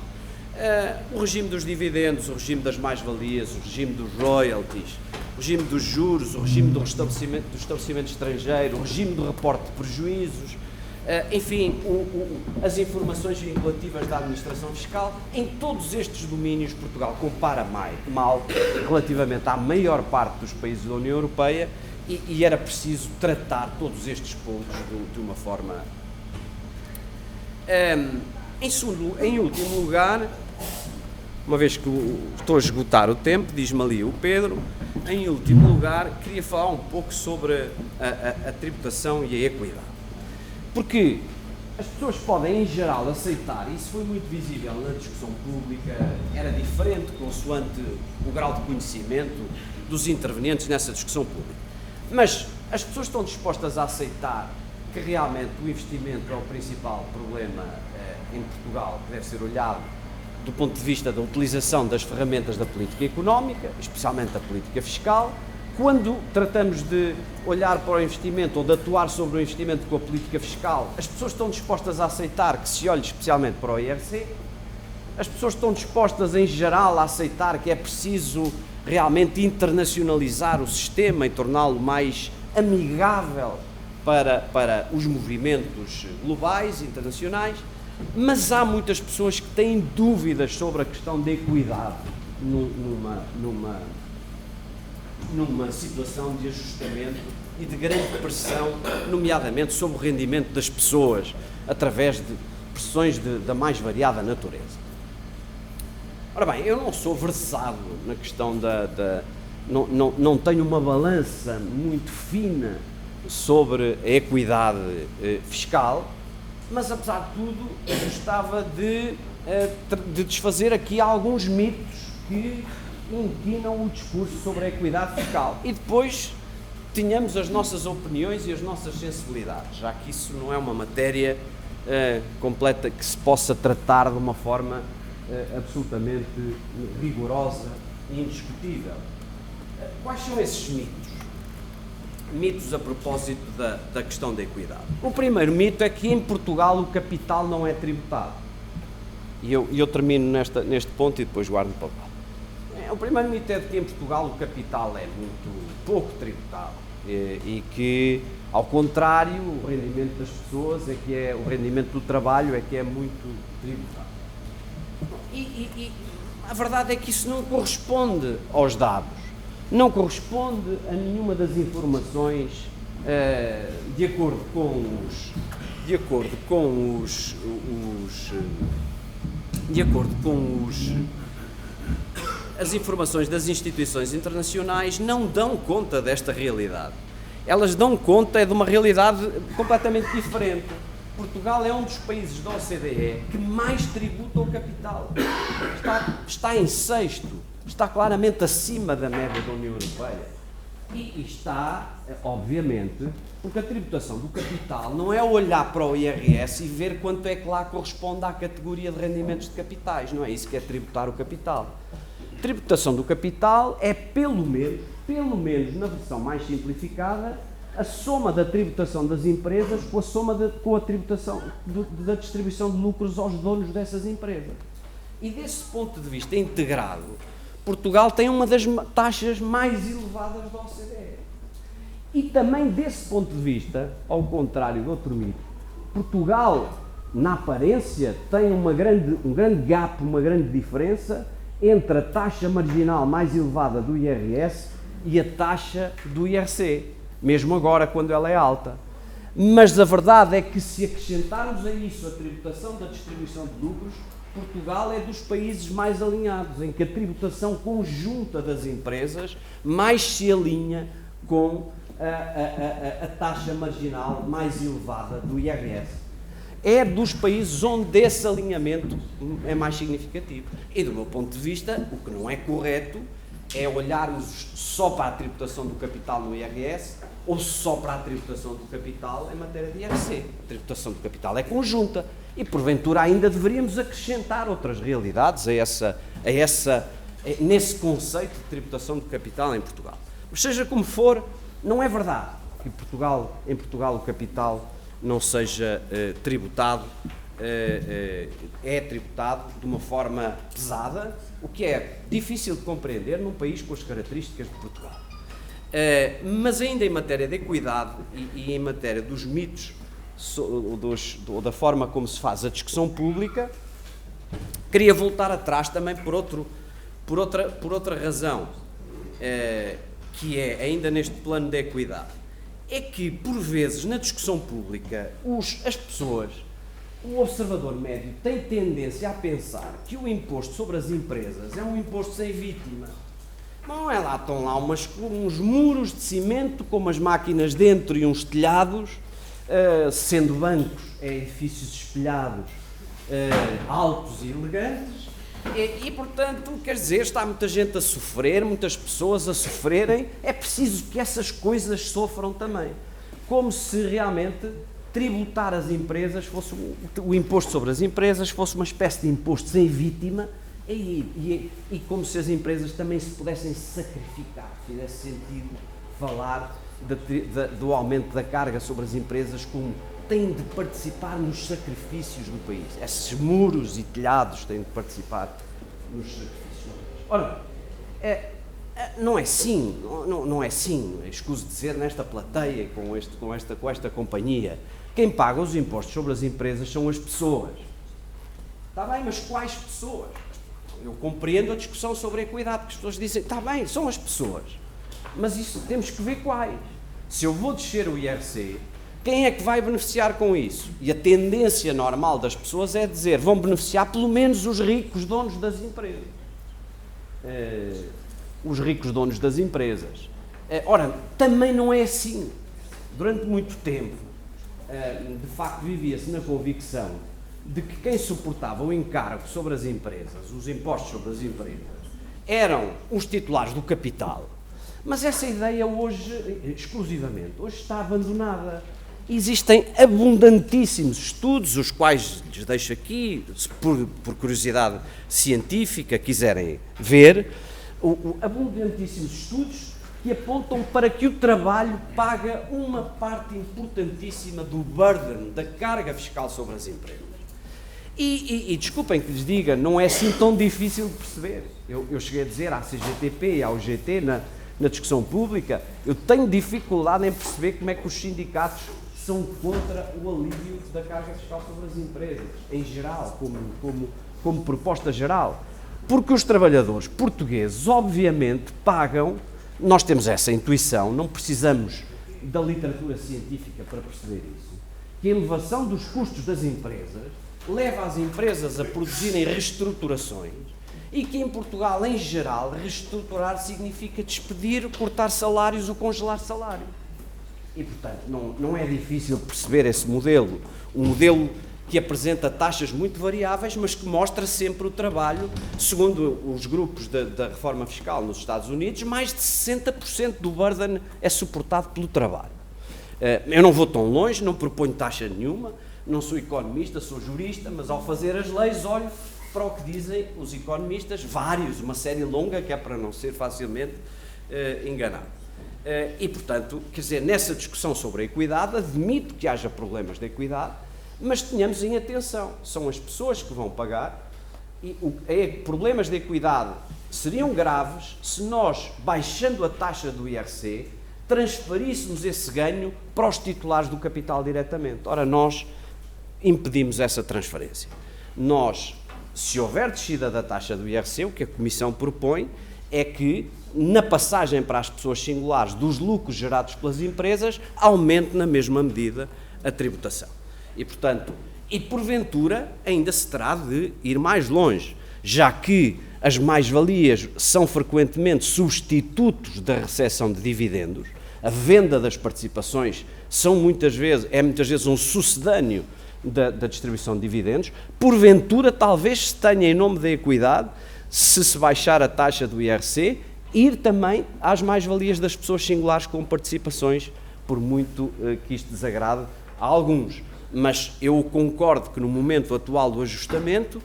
O regime dos dividendos, o regime das mais-valias, o regime dos royalties, o regime dos juros, o regime do estabelecimento estrangeiro, o regime do reporte de prejuízos, enfim, as informações vinculativas da administração fiscal. Em todos estes domínios, Portugal compara mal relativamente à maior parte dos países da União Europeia e era preciso tratar todos estes pontos de uma forma... Em último lugar, uma vez que estou a esgotar o tempo, diz-me ali o Pedro, em último lugar, queria falar um pouco sobre a tributação e a equidade. Porque as pessoas podem, em geral, aceitar, e isso foi muito visível na discussão pública, era diferente consoante o grau de conhecimento dos intervenientes nessa discussão pública. Mas as pessoas estão dispostas a aceitar que realmente o investimento é o principal problema em Portugal, que deve ser olhado do ponto de vista da utilização das ferramentas da política económica, especialmente da política fiscal. Quando tratamos de olhar para o investimento ou de atuar sobre o investimento com a política fiscal, as pessoas estão dispostas a aceitar que se olhe especialmente para o IRC, as pessoas estão dispostas em geral a aceitar que é preciso realmente internacionalizar o sistema e torná-lo mais amigável para os movimentos globais, internacionais, mas há muitas pessoas que têm dúvidas sobre a questão da equidade numa situação de ajustamento e de grande pressão, nomeadamente sobre o rendimento das pessoas, através de pressões da mais variada natureza. Ora bem, eu não sou versado na questão não tenho uma balança muito fina sobre a equidade fiscal, mas apesar de tudo gostava de desfazer aqui alguns mitos que inquinam o discurso sobre a equidade fiscal e depois tenhamos as nossas opiniões e as nossas sensibilidades, já que isso não é uma matéria completa que se possa tratar de uma forma absolutamente rigorosa e indiscutível. Quais são esses mitos? Mitos a propósito da questão da equidade. O primeiro mito é que em Portugal o capital não é tributado. E eu termino neste ponto e depois guardo para o lado. O primeiro mito é de que em Portugal o capital é muito pouco tributado e que, ao contrário, o rendimento das pessoas o rendimento do trabalho é que é muito tributado. E a verdade é que isso não corresponde aos dados, não corresponde a nenhuma das informações de acordo com as informações das instituições internacionais não dão conta desta realidade. Elas dão conta de uma realidade completamente diferente. Portugal é um dos países da OCDE que mais tributa o capital. Está em sexto, está claramente acima da média da União Europeia. E está, obviamente, porque a tributação do capital não é olhar para o IRS e ver quanto é que lá corresponde à categoria de rendimentos de capitais. Não é isso que é tributar o capital. Tributação do capital é, pelo menos na versão mais simplificada, a soma da tributação das empresas com a tributação da distribuição de lucros aos donos dessas empresas. E desse ponto de vista integrado, Portugal tem uma das taxas mais elevadas da OCDE. E também desse ponto de vista, ao contrário do outro mito, Portugal, na aparência, tem um grande gap, uma grande diferença entre a taxa marginal mais elevada do IRS e a taxa do IRC, mesmo agora quando ela é alta. Mas a verdade é que se acrescentarmos a isso a tributação da distribuição de lucros, Portugal é dos países mais alinhados, em que a tributação conjunta das empresas mais se alinha com a taxa marginal mais elevada do IRS. É dos países onde esse alinhamento é mais significativo. E do meu ponto de vista, o que não é correto é olharmos só para a tributação do capital no IRS ou só para a tributação do capital em matéria de IRC. A tributação do capital é conjunta e, porventura, ainda deveríamos acrescentar outras realidades nesse conceito de tributação do capital em Portugal. Mas seja como for, não é verdade que em Portugal o capital não seja tributado, é tributado de uma forma pesada, o que é difícil de compreender num país com as características de Portugal. Mas ainda em matéria de equidade e em matéria dos mitos, ou da forma como se faz a discussão pública, queria voltar atrás também por outra razão. que é, ainda neste plano de equidade, é que, por vezes, na discussão pública, as pessoas, o observador médio tem tendência a pensar que o imposto sobre as empresas é um imposto sem vítima. Não é lá, estão lá uns muros de cimento com umas máquinas dentro e uns telhados, sendo bancos, edifícios espelhados, altos e elegantes, e, portanto, quer dizer, está muita gente a sofrer, muitas pessoas a sofrerem, é preciso que essas coisas sofram também. Como se realmente tributar as empresas fosse, o imposto sobre as empresas fosse uma espécie de imposto sem vítima, e como se as empresas também se pudessem sacrificar, fizesse sentido falar do aumento da carga sobre as empresas como têm de participar nos sacrifícios do país. Esses muros e telhados têm de participar nos sacrifícios do país. Ora, não é assim, não é assim, escuso dizer nesta plateia, com esta companhia, quem paga os impostos sobre as empresas são as pessoas. Está bem, mas quais pessoas? Eu compreendo a discussão sobre a equidade, que as pessoas dizem, está bem, são as pessoas, mas isso temos que ver quais. Se eu vou descer o IRC, quem é que vai beneficiar com isso? E a tendência normal das pessoas é dizer, vão beneficiar pelo menos os ricos donos das empresas. Os ricos donos das empresas. Ora, também não é assim. Durante muito tempo, de facto, vivia-se na convicção de que quem suportava o encargo sobre as empresas, os impostos sobre as empresas, eram os titulares do capital. Mas essa ideia hoje, exclusivamente, hoje está abandonada. Existem abundantíssimos estudos, os quais lhes deixo aqui, se por curiosidade científica quiserem ver, abundantíssimos estudos que apontam para que o trabalho paga uma parte importantíssima do burden, da carga fiscal sobre as empresas. E desculpem que lhes diga, não é assim tão difícil de perceber. Eu cheguei a dizer à CGTP e ao GT na discussão pública, eu tenho dificuldade em perceber como é que os sindicatos são contra o alívio da carga fiscal sobre as empresas, em geral, como proposta geral. Porque os trabalhadores portugueses, obviamente, pagam, nós temos essa intuição, não precisamos da literatura científica para perceber isso, que a elevação dos custos das empresas leva as empresas a produzirem reestruturações e que em Portugal, em geral, reestruturar significa despedir, cortar salários ou congelar salários. E, portanto, não é difícil perceber esse modelo, um modelo que apresenta taxas muito variáveis, mas que mostra sempre o trabalho, segundo os grupos da reforma fiscal nos Estados Unidos, mais de 60% do burden é suportado pelo trabalho. Eu não vou tão longe, não proponho taxa nenhuma, não sou economista, sou jurista, mas ao fazer as leis olho para o que dizem os economistas, vários, uma série longa, que é para não ser facilmente enganado. E, portanto, quer dizer, nessa discussão sobre a equidade, admito que haja problemas de equidade, mas tenhamos em atenção, são as pessoas que vão pagar, e problemas de equidade seriam graves se nós, baixando a taxa do IRC, transferíssemos esse ganho para os titulares do capital diretamente. Ora, nós impedimos essa transferência. Nós, se houver descida da taxa do IRC, o que a Comissão propõe é que, na passagem para as pessoas singulares dos lucros gerados pelas empresas, aumente na mesma medida a tributação. E, portanto, porventura, ainda se terá de ir mais longe, já que as mais-valias são frequentemente substitutos da recepção de dividendos, a venda das participações muitas vezes um sucedâneo da distribuição de dividendos. Porventura, talvez se tenha, em nome da equidade, se baixar a taxa do IRC, ir também às mais-valias das pessoas singulares com participações, por muito que isto desagrade a alguns. Mas eu concordo que no momento atual do ajustamento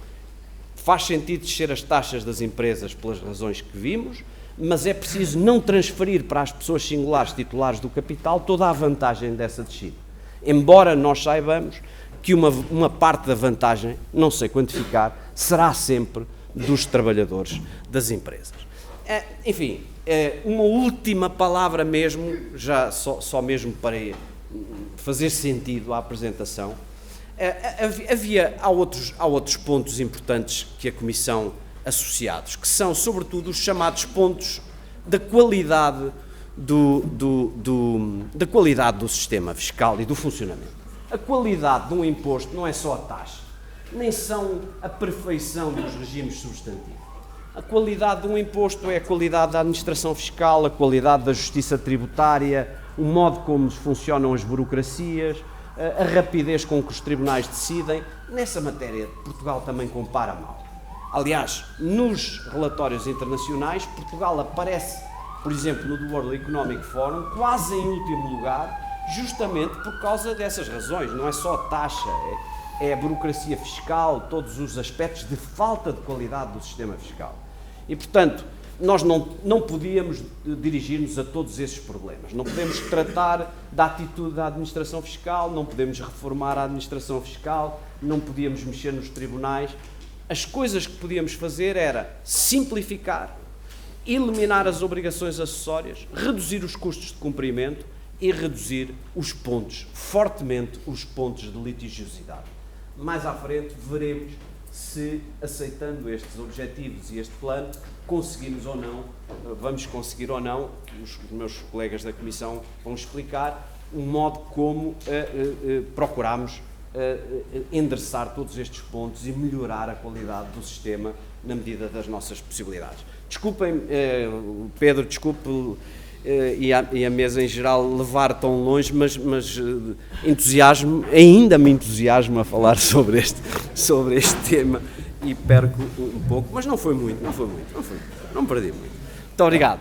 faz sentido descer as taxas das empresas pelas razões que vimos, mas é preciso não transferir para as pessoas singulares titulares do capital toda a vantagem dessa descida. Embora nós saibamos que uma parte da vantagem, não sei quantificar, será sempre dos trabalhadores das empresas. Enfim, uma última palavra mesmo, já só mesmo para fazer sentido à apresentação. Há outros pontos importantes que a Comissão associados, que são sobretudo os chamados pontos da qualidade da qualidade do sistema fiscal e do funcionamento. A qualidade de um imposto não é só a taxa, nem são a perfeição dos regimes substantivos. A qualidade de um imposto é a qualidade da administração fiscal, a qualidade da justiça tributária, o modo como funcionam as burocracias, a rapidez com que os tribunais decidem. Nessa matéria, Portugal também compara mal. Aliás, nos relatórios internacionais, Portugal aparece, por exemplo, no World Economic Forum, quase em último lugar, justamente por causa dessas razões. Não é só a taxa, é a burocracia fiscal, todos os aspectos de falta de qualidade do sistema fiscal. E, portanto, nós não podíamos dirigir-nos a todos esses problemas. Não podemos tratar da atitude da administração fiscal, não podemos reformar a administração fiscal, não podíamos mexer nos tribunais. As coisas que podíamos fazer era simplificar, eliminar as obrigações acessórias, reduzir os custos de cumprimento e reduzir os pontos, fortemente os pontos de litigiosidade. Mais à frente veremos se, aceitando estes objetivos e este plano, conseguimos ou não, vamos conseguir ou não, os meus colegas da Comissão vão explicar, um modo como procuramos endereçar todos estes pontos e melhorar a qualidade do sistema na medida das nossas possibilidades. Desculpem, Pedro, desculpe e a mesa em geral levar tão longe, mas ainda me entusiasmo a falar sobre este tema e perco um pouco, mas não foi muito, não me perdi muito. Muito obrigado.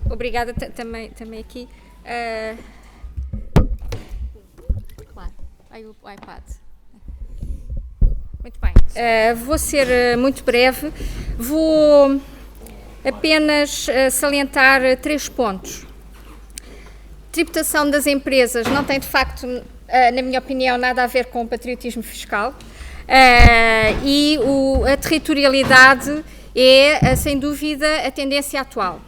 Obrigada também aqui. Claro, aí o iPad. Muito bem. Vou ser muito breve. Vou apenas salientar 3 pontos. Tributação das empresas não tem, de facto, na minha opinião, nada a ver com o patriotismo fiscal. E a territorialidade é, sem dúvida, a tendência atual.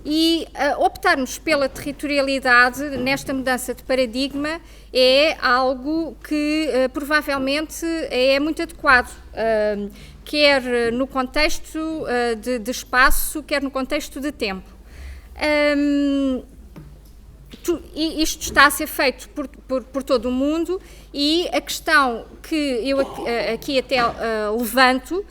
E optarmos pela territorialidade nesta mudança de paradigma é algo que provavelmente é muito adequado, quer no contexto de espaço, quer no contexto de tempo. Isto está a ser feito por todo o mundo e a questão que eu aqui até levanto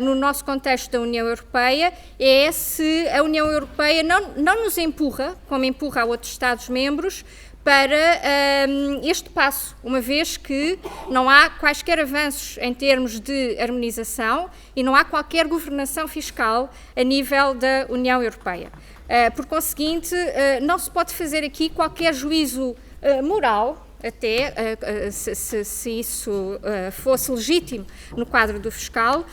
no nosso contexto da União Europeia é se a União Europeia não nos empurra, como empurra a outros Estados-membros, para este passo, uma vez que não há quaisquer avanços em termos de harmonização e não há qualquer governação fiscal a nível da União Europeia. Por conseguinte, não se pode fazer aqui qualquer juízo moral, até se isso fosse legítimo no quadro do fiscal,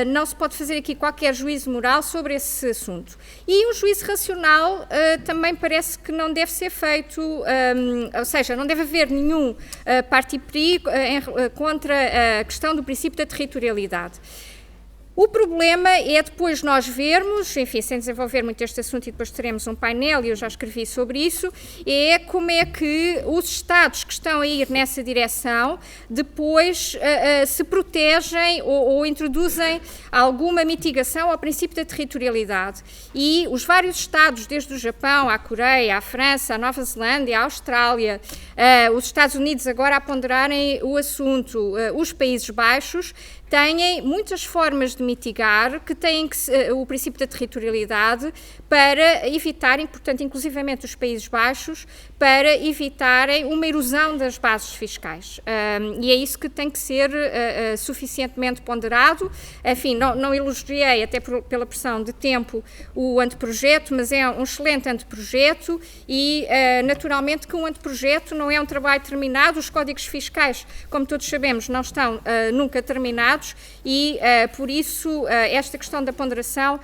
não se pode fazer aqui qualquer juízo moral sobre esse assunto. E um juízo racional também parece que não deve ser feito, ou seja, não deve haver nenhum parti pris contra a questão do princípio da territorialidade. O problema é depois nós vermos, enfim, sem desenvolver muito este assunto e depois teremos um painel e eu já escrevi sobre isso, é como é que os Estados que estão a ir nessa direção depois se protegem ou introduzem alguma mitigação ao princípio da territorialidade. E os vários Estados, desde o Japão, à Coreia, à França, à Nova Zelândia, à Austrália, os Estados Unidos agora a ponderarem o assunto, os Países Baixos, têm muitas formas de mitigar que têm o princípio da territorialidade para evitarem, portanto, inclusivamente os Países Baixos, para evitarem uma erosão das bases fiscais. E é isso que tem que ser suficientemente ponderado. Enfim, não elogiei, até pela pressão de tempo, o anteprojeto, mas é um excelente anteprojeto e, naturalmente, que um anteprojeto não é um trabalho terminado. Os códigos fiscais, como todos sabemos, não estão nunca terminados. determinados e, por isso, esta questão da ponderação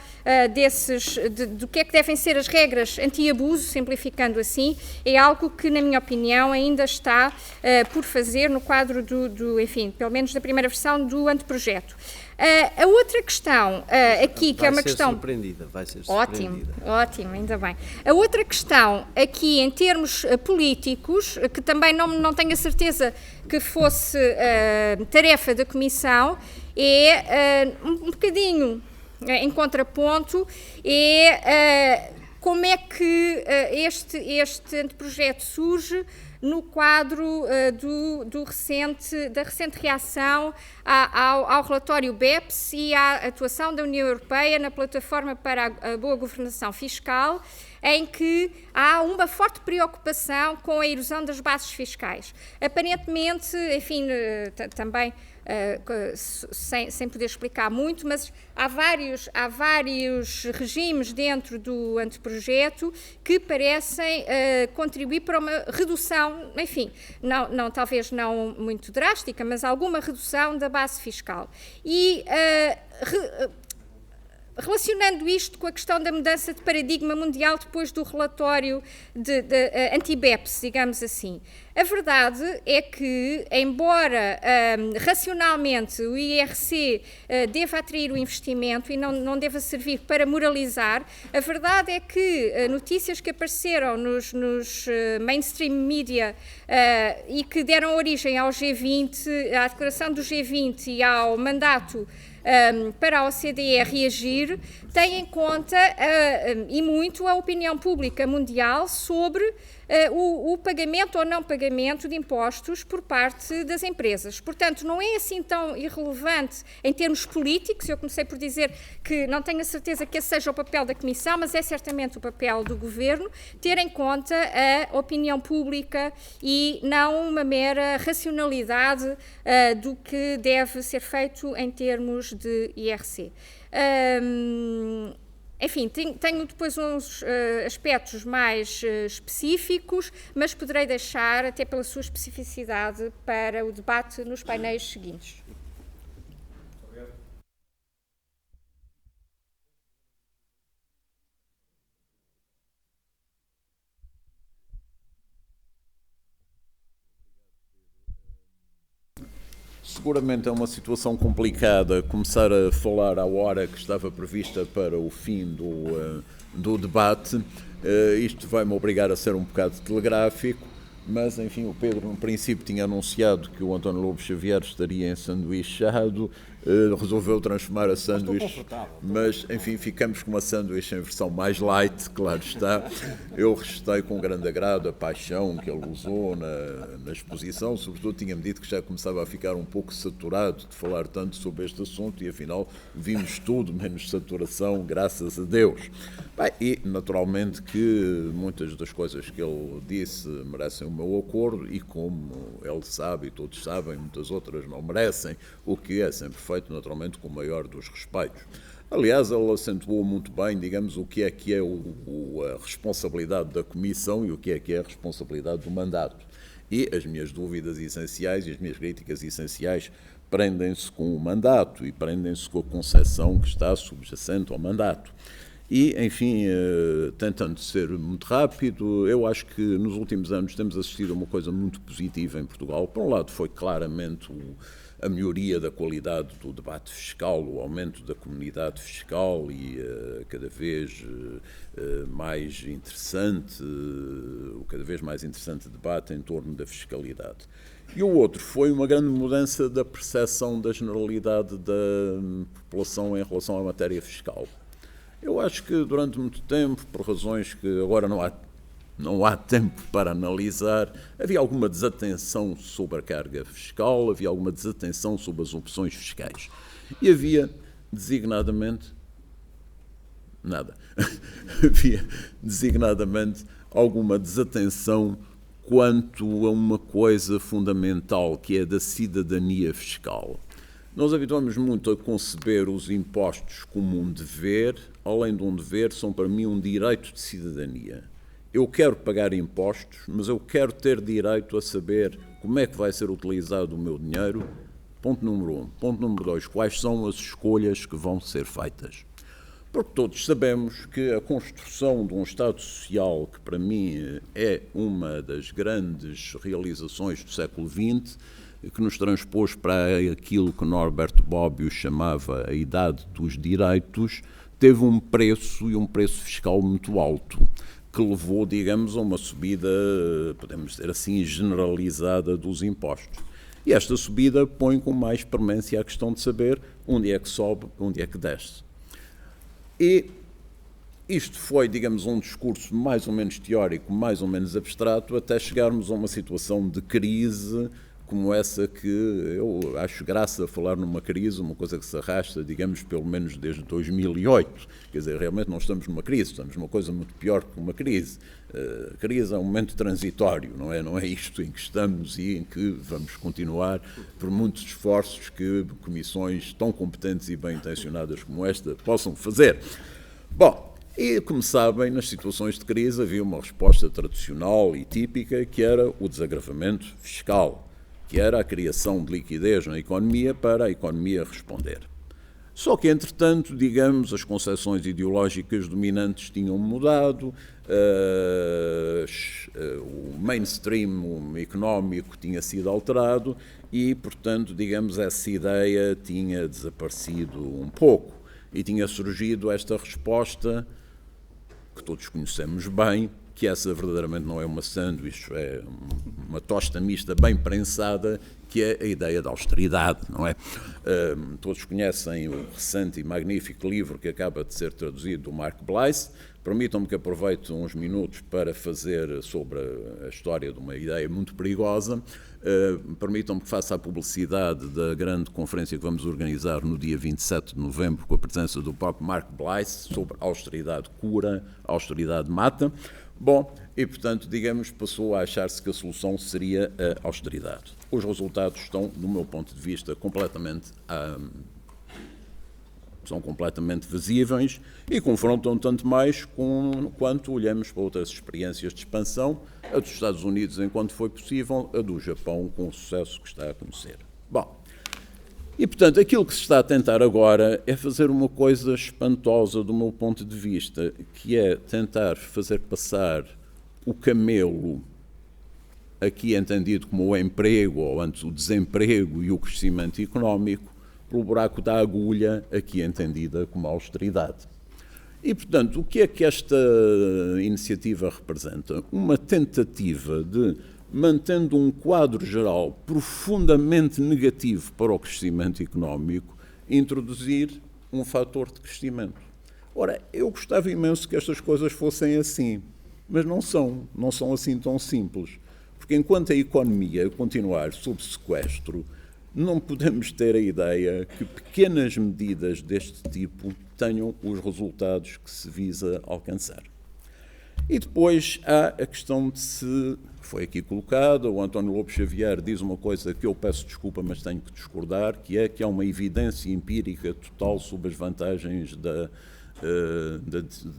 do que é que devem ser as regras anti-abuso, simplificando assim, é algo que, na minha opinião, ainda está por fazer no quadro enfim, pelo menos da primeira versão do anteprojeto. A outra questão aqui, que é uma questão... Vai ser surpreendida. Ótimo, ainda bem. A outra questão aqui, em termos políticos, que também não tenho a certeza que fosse tarefa da Comissão, é um bocadinho em contraponto, como é que este anteprojeto surge no quadro da recente reação ao relatório BEPS e à atuação da União Europeia na plataforma para a boa governação fiscal, em que há uma forte preocupação com a erosão das bases fiscais. Aparentemente, enfim, também sem poder explicar muito, mas há vários regimes dentro do anteprojeto que parecem contribuir para uma redução, enfim, talvez não muito drástica, mas alguma redução da base fiscal. E relacionando isto com a questão da mudança de paradigma mundial depois do relatório de anti-BEPS, digamos assim, a verdade é que, embora racionalmente o IRC deva atrair o investimento e não deva servir para moralizar, a verdade é que notícias que apareceram nos mainstream media e que deram origem ao G20, à declaração do G20 e ao mandato para a OCDE reagir, tem em conta e muito a opinião pública mundial sobre o pagamento ou não pagamento de impostos por parte das empresas. Portanto, não é assim tão irrelevante em termos políticos. Eu comecei por dizer que não tenho a certeza que esse seja o papel da Comissão, mas é certamente o papel do Governo, ter em conta a opinião pública e não uma mera racionalidade do que deve ser feito em termos de IRC. Enfim, tenho depois uns aspectos mais específicos, mas poderei deixar, até pela sua especificidade, para o debate nos painéis seguintes. Obrigado. Seguramente é uma situação complicada começar a falar à hora que estava prevista para o fim do debate. Isto vai-me obrigar a ser um bocado telegráfico, mas, enfim, o Pedro, no princípio, tinha anunciado que o António Lobo Xavier estaria ensanduichado, resolveu transformar a sanduíche, mas, enfim, ficamos com uma sanduíche em versão mais light, claro está. Eu registrei com grande agrado a paixão que ele usou na exposição, sobretudo tinha-me dito que já começava a ficar um pouco saturado de falar tanto sobre este assunto e, afinal, vimos tudo menos saturação, graças a Deus. Bem, e, naturalmente, que muitas das coisas que ele disse merecem o meu acordo e, como ele sabe e todos sabem, muitas outras não merecem, o que é sempre feito, naturalmente, com o maior dos respeitos. Aliás, ele acentuou muito bem, digamos, o que é a responsabilidade da Comissão e o que é a responsabilidade do mandato. E as minhas dúvidas essenciais e as minhas críticas essenciais prendem-se com o mandato e prendem-se com a concepção que está subjacente ao mandato. E, enfim, tentando ser muito rápido, eu acho que nos últimos anos temos assistido a uma coisa muito positiva em Portugal. Por um lado, foi claramente a melhoria da qualidade do debate fiscal, o aumento da comunidade fiscal e cada vez mais interessante, o cada vez mais interessante debate em torno da fiscalidade. E o outro foi uma grande mudança da percepção da generalidade da população em relação à matéria fiscal. Eu acho que durante muito tempo, por razões que agora não há tempo para analisar, havia alguma desatenção sobre a carga fiscal, havia alguma desatenção sobre as opções fiscais. E havia, designadamente, havia, designadamente, alguma desatenção quanto a uma coisa fundamental, que é da cidadania fiscal. Nós habituamos muito a conceber os impostos como um dever, além de um dever, são para mim um direito de cidadania. Eu quero pagar impostos, mas eu quero ter direito a saber como é que vai ser utilizado o meu dinheiro Ponto número 1. Ponto número 2. Quais são as escolhas que vão ser feitas? Porque todos sabemos que a construção de um Estado Social, que para mim é uma das grandes realizações do século XX, que nos transpôs para aquilo que Norbert Bobbio chamava a Idade dos Direitos, teve um preço e um preço fiscal muito alto, que levou, digamos, a uma subida, podemos dizer assim, generalizada dos impostos. E esta subida põe com mais premência a questão de saber onde é que sobe, onde é que desce. E isto foi, digamos, um discurso mais ou menos teórico, mais ou menos abstrato, até chegarmos a uma situação de crise como essa que eu acho graça a falar numa crise, uma coisa que se arrasta, digamos, pelo menos desde 2008. Quer dizer, realmente não estamos numa crise, estamos numa coisa muito pior que uma crise. A crise é um momento transitório, não é isto em que estamos e em que vamos continuar por muitos esforços que comissões tão competentes e bem intencionadas como esta possam fazer. Bom, e como sabem, nas situações de crise havia uma resposta tradicional e típica que era o desagravamento fiscal, que era a criação de liquidez na economia para a economia responder. Só que, entretanto, digamos, as concepções ideológicas dominantes tinham mudado, o mainstream económico tinha sido alterado e, portanto, digamos, essa ideia tinha desaparecido um pouco e tinha surgido esta resposta que todos conhecemos bem, que essa verdadeiramente não é uma sanduíche, é uma tosta mista bem prensada, que é a ideia da austeridade, não é? Todos conhecem o recente e magnífico livro que acaba de ser traduzido do Mark Blyth. Permitam-me que aproveite uns minutos para fazer sobre a história de uma ideia muito perigosa. Permitam-me que faça a publicidade da grande conferência que vamos organizar no dia 27 de novembro, com a presença do próprio Mark Blyth, sobre austeridade cura, austeridade mata. Bom, e portanto, digamos, passou a achar-se que a solução seria a austeridade. Os resultados estão, do meu ponto de vista, são completamente visíveis e confrontam tanto mais quanto olhamos para outras experiências de expansão, a dos Estados Unidos enquanto foi possível, a do Japão com o sucesso que está a conhecer. Bom, e portanto aquilo que se está a tentar agora é fazer uma coisa espantosa do meu ponto de vista, que é tentar fazer passar o camelo, aqui entendido como o emprego, ou antes o desemprego e o crescimento económico, pelo buraco da agulha, aqui entendida como a austeridade. E, portanto, o que é que esta iniciativa representa? Uma tentativa de, mantendo um quadro geral profundamente negativo para o crescimento económico, introduzir um fator de crescimento. Ora, eu gostava imenso que estas coisas fossem assim, mas não são assim tão simples. Porque enquanto a economia continuar sob sequestro, não podemos ter a ideia que pequenas medidas deste tipo tenham os resultados que se visa alcançar. E depois há a questão de se, foi aqui colocada, o António Lobo Xavier diz uma coisa que eu peço desculpa, mas tenho que discordar, que é que há uma evidência empírica total sobre as vantagens da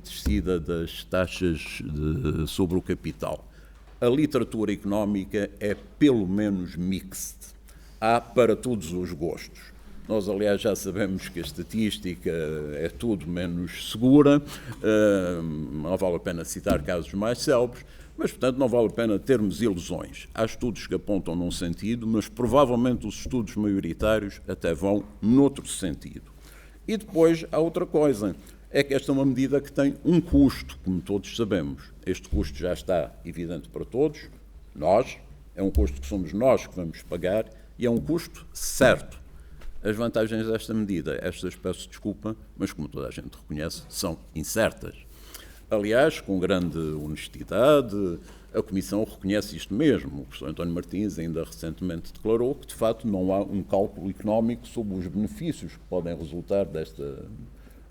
descida das taxas sobre o capital. A literatura económica é pelo menos mixed. Há para todos os gostos. Nós, aliás, já sabemos que a estatística é tudo menos segura, não vale a pena citar casos mais célebres, mas, portanto, não vale a pena termos ilusões. Há estudos que apontam num sentido, mas provavelmente os estudos maioritários até vão noutro sentido. E depois há outra coisa, é que esta é uma medida que tem um custo, como todos sabemos. Este custo já está evidente para todos, é um custo que somos nós que vamos pagar, e é um custo certo. As vantagens desta medida, estas peço desculpa, mas como toda a gente reconhece, são incertas. Aliás, com grande honestidade, a Comissão reconhece isto mesmo. O professor António Martins ainda recentemente declarou que, de facto, não há um cálculo económico sobre os benefícios que podem resultar desta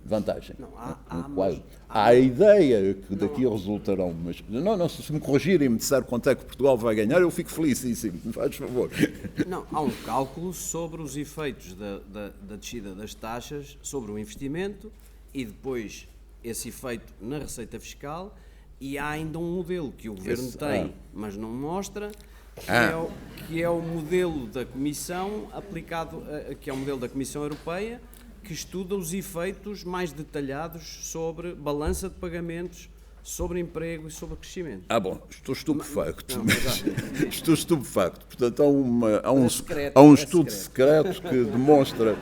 vantagem. Não, há a ideia que daqui resultarão, mas se me corrigirem e me disser quanto é que Portugal vai ganhar, eu fico felicíssimo, me faz favor. Não, há um cálculo sobre os efeitos da descida das taxas sobre o investimento e depois esse efeito na receita fiscal, e há ainda um modelo que o Governo tem, mas não mostra, que é o modelo da Comissão aplicado, que é o modelo da Comissão Europeia, que estuda os efeitos mais detalhados sobre balança de pagamentos, sobre emprego e sobre crescimento. Bom, estou estupefacto. Não, estou estupefacto. Portanto, há um estudo secreto que demonstra,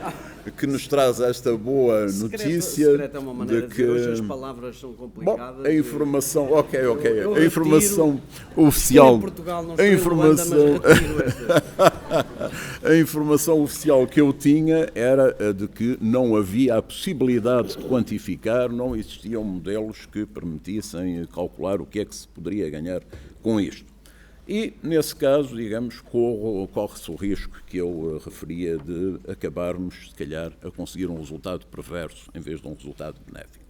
que nos traz esta boa notícia. Secreto é uma maneira de que hoje as palavras são complicadas. Bom, a informação, ok. Eu A informação oficial. Em Portugal não estou em Holanda, mas retiro esta. A informação oficial que eu tinha era a de que não havia a possibilidade de quantificar, não existiam modelos que permitissem calcular o que é que se poderia ganhar com isto. E, nesse caso, digamos, corre-se o risco que eu referia de acabarmos, se calhar, a conseguir um resultado perverso em vez de um resultado benéfico.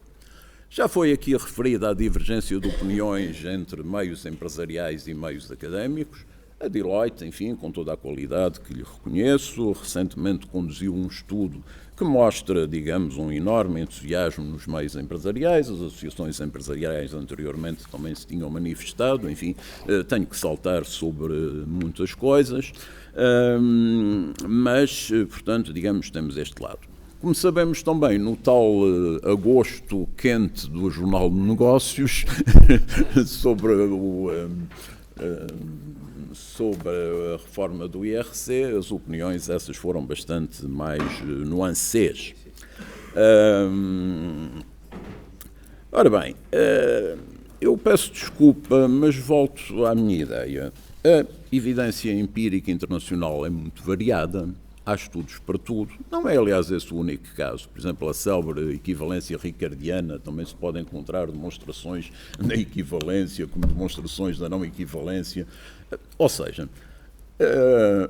Já foi aqui referida a divergência de opiniões entre meios empresariais e meios académicos. A Deloitte, enfim, com toda a qualidade que lhe reconheço, recentemente conduziu um estudo que mostra, digamos, um enorme entusiasmo nos meios empresariais. As associações empresariais anteriormente também se tinham manifestado, enfim, tenho que saltar sobre muitas coisas, mas, portanto, digamos, temos este lado. Como sabemos também, no tal agosto quente do Jornal de Negócios, sobre a reforma do IRC, as opiniões essas foram bastante mais nuancées. Ora bem, eu peço desculpa, mas volto à minha ideia. A evidência empírica internacional é muito variada, há estudos para tudo. Não é, aliás, esse o único caso. Por exemplo, a célebre equivalência ricardiana, também se pode encontrar demonstrações da equivalência como demonstrações da não equivalência. Ou seja,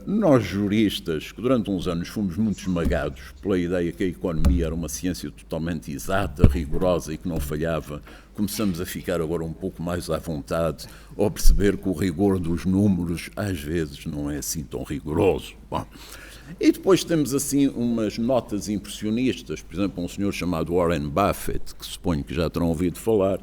nós juristas, que durante uns anos fomos muito esmagados pela ideia que a economia era uma ciência totalmente exata, rigorosa e que não falhava, começamos a ficar agora um pouco mais à vontade ao perceber que o rigor dos números às vezes não é assim tão rigoroso. Bom, e depois temos assim umas notas impressionistas, por exemplo, um senhor chamado Warren Buffett, que suponho que já terão ouvido falar,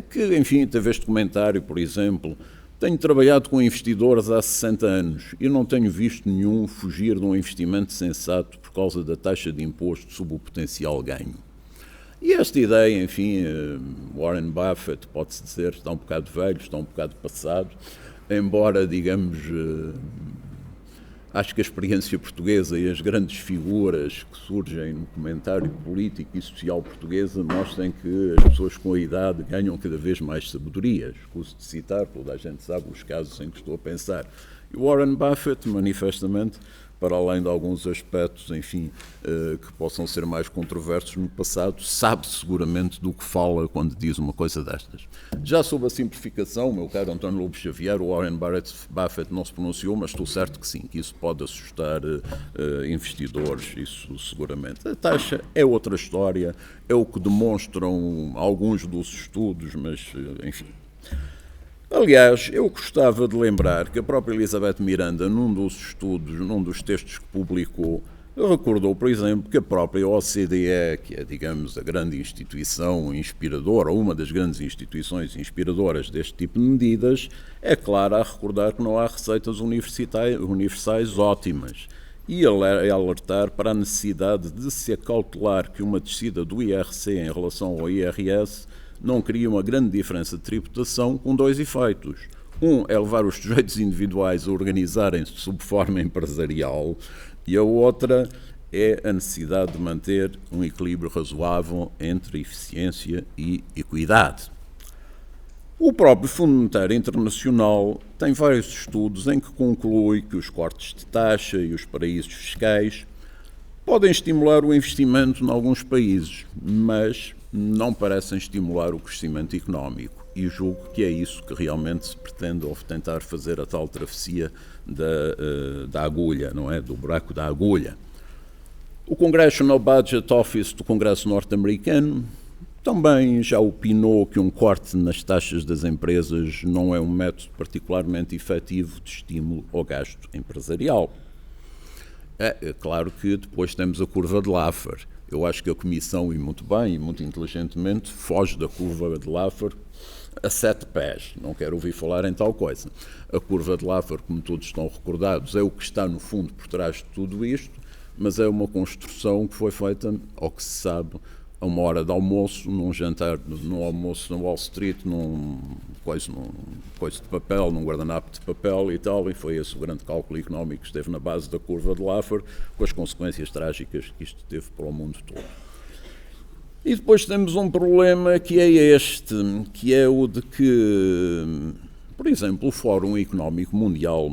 que, enfim, teve este comentário, por exemplo: tenho trabalhado com investidores há 60 anos e não tenho visto nenhum fugir de um investimento sensato por causa da taxa de imposto sobre o potencial ganho. E esta ideia, enfim, Warren Buffett, pode-se dizer, está um bocado velho, está um bocado passado, embora, digamos, acho que a experiência portuguesa e as grandes figuras que surgem no comentário político e social portuguesa mostrem que as pessoas com a idade ganham cada vez mais sabedoria. Escuso de citar, toda a gente sabe os casos em que estou a pensar. E Warren Buffett, manifestamente, para além de alguns aspectos, enfim, que possam ser mais controversos no passado, sabe seguramente do que fala quando diz uma coisa destas. Já sobre a simplificação, meu caro António Lobo Xavier, o Warren Buffett não se pronunciou, mas estou certo que sim, que isso pode assustar investidores, isso seguramente. A taxa é outra história, é o que demonstram alguns dos estudos, mas, enfim. Aliás, eu gostava de lembrar que a própria Elizabeth Miranda, num dos estudos, num dos textos que publicou, recordou, por exemplo, que a própria OCDE, que é, digamos, a grande instituição inspiradora, ou uma das grandes instituições inspiradoras deste tipo de medidas, é clara a recordar que não há receitas universais ótimas e alertar para a necessidade de se acautelar que uma descida do IRC em relação ao IRS não cria uma grande diferença de tributação com dois efeitos. Um é levar os sujeitos individuais a organizarem-se sob forma empresarial e a outra é a necessidade de manter um equilíbrio razoável entre eficiência e equidade. O próprio Fundo Monetário Internacional tem vários estudos em que conclui que os cortes de taxa e os paraísos fiscais podem estimular o investimento em alguns países, mas não parecem estimular o crescimento económico. E julgo que é isso que realmente se pretende ao tentar fazer a tal travessia da agulha, não é? Do buraco da agulha. O Congressional Budget Office do Congresso norte-americano também já opinou que um corte nas taxas das empresas não é um método particularmente efetivo de estímulo ao gasto empresarial. É claro que depois temos a curva de Laffer. Eu acho que a Comissão, e muito bem, e muito inteligentemente, foge da curva de Laffer a 7 pés, não quero ouvir falar em tal coisa. A curva de Laffer, como todos estão recordados, é o que está no fundo por trás de tudo isto, mas é uma construção que foi feita, ao que se sabe, a uma hora de almoço, num jantar, num almoço na Wall Street, num coisa de papel, num guardanapo de papel e tal, e foi esse o grande cálculo económico que esteve na base da curva de Laffer, com as consequências trágicas que isto teve para o mundo todo. E depois temos um problema que é este, que é o de que, por exemplo, o Fórum Económico Mundial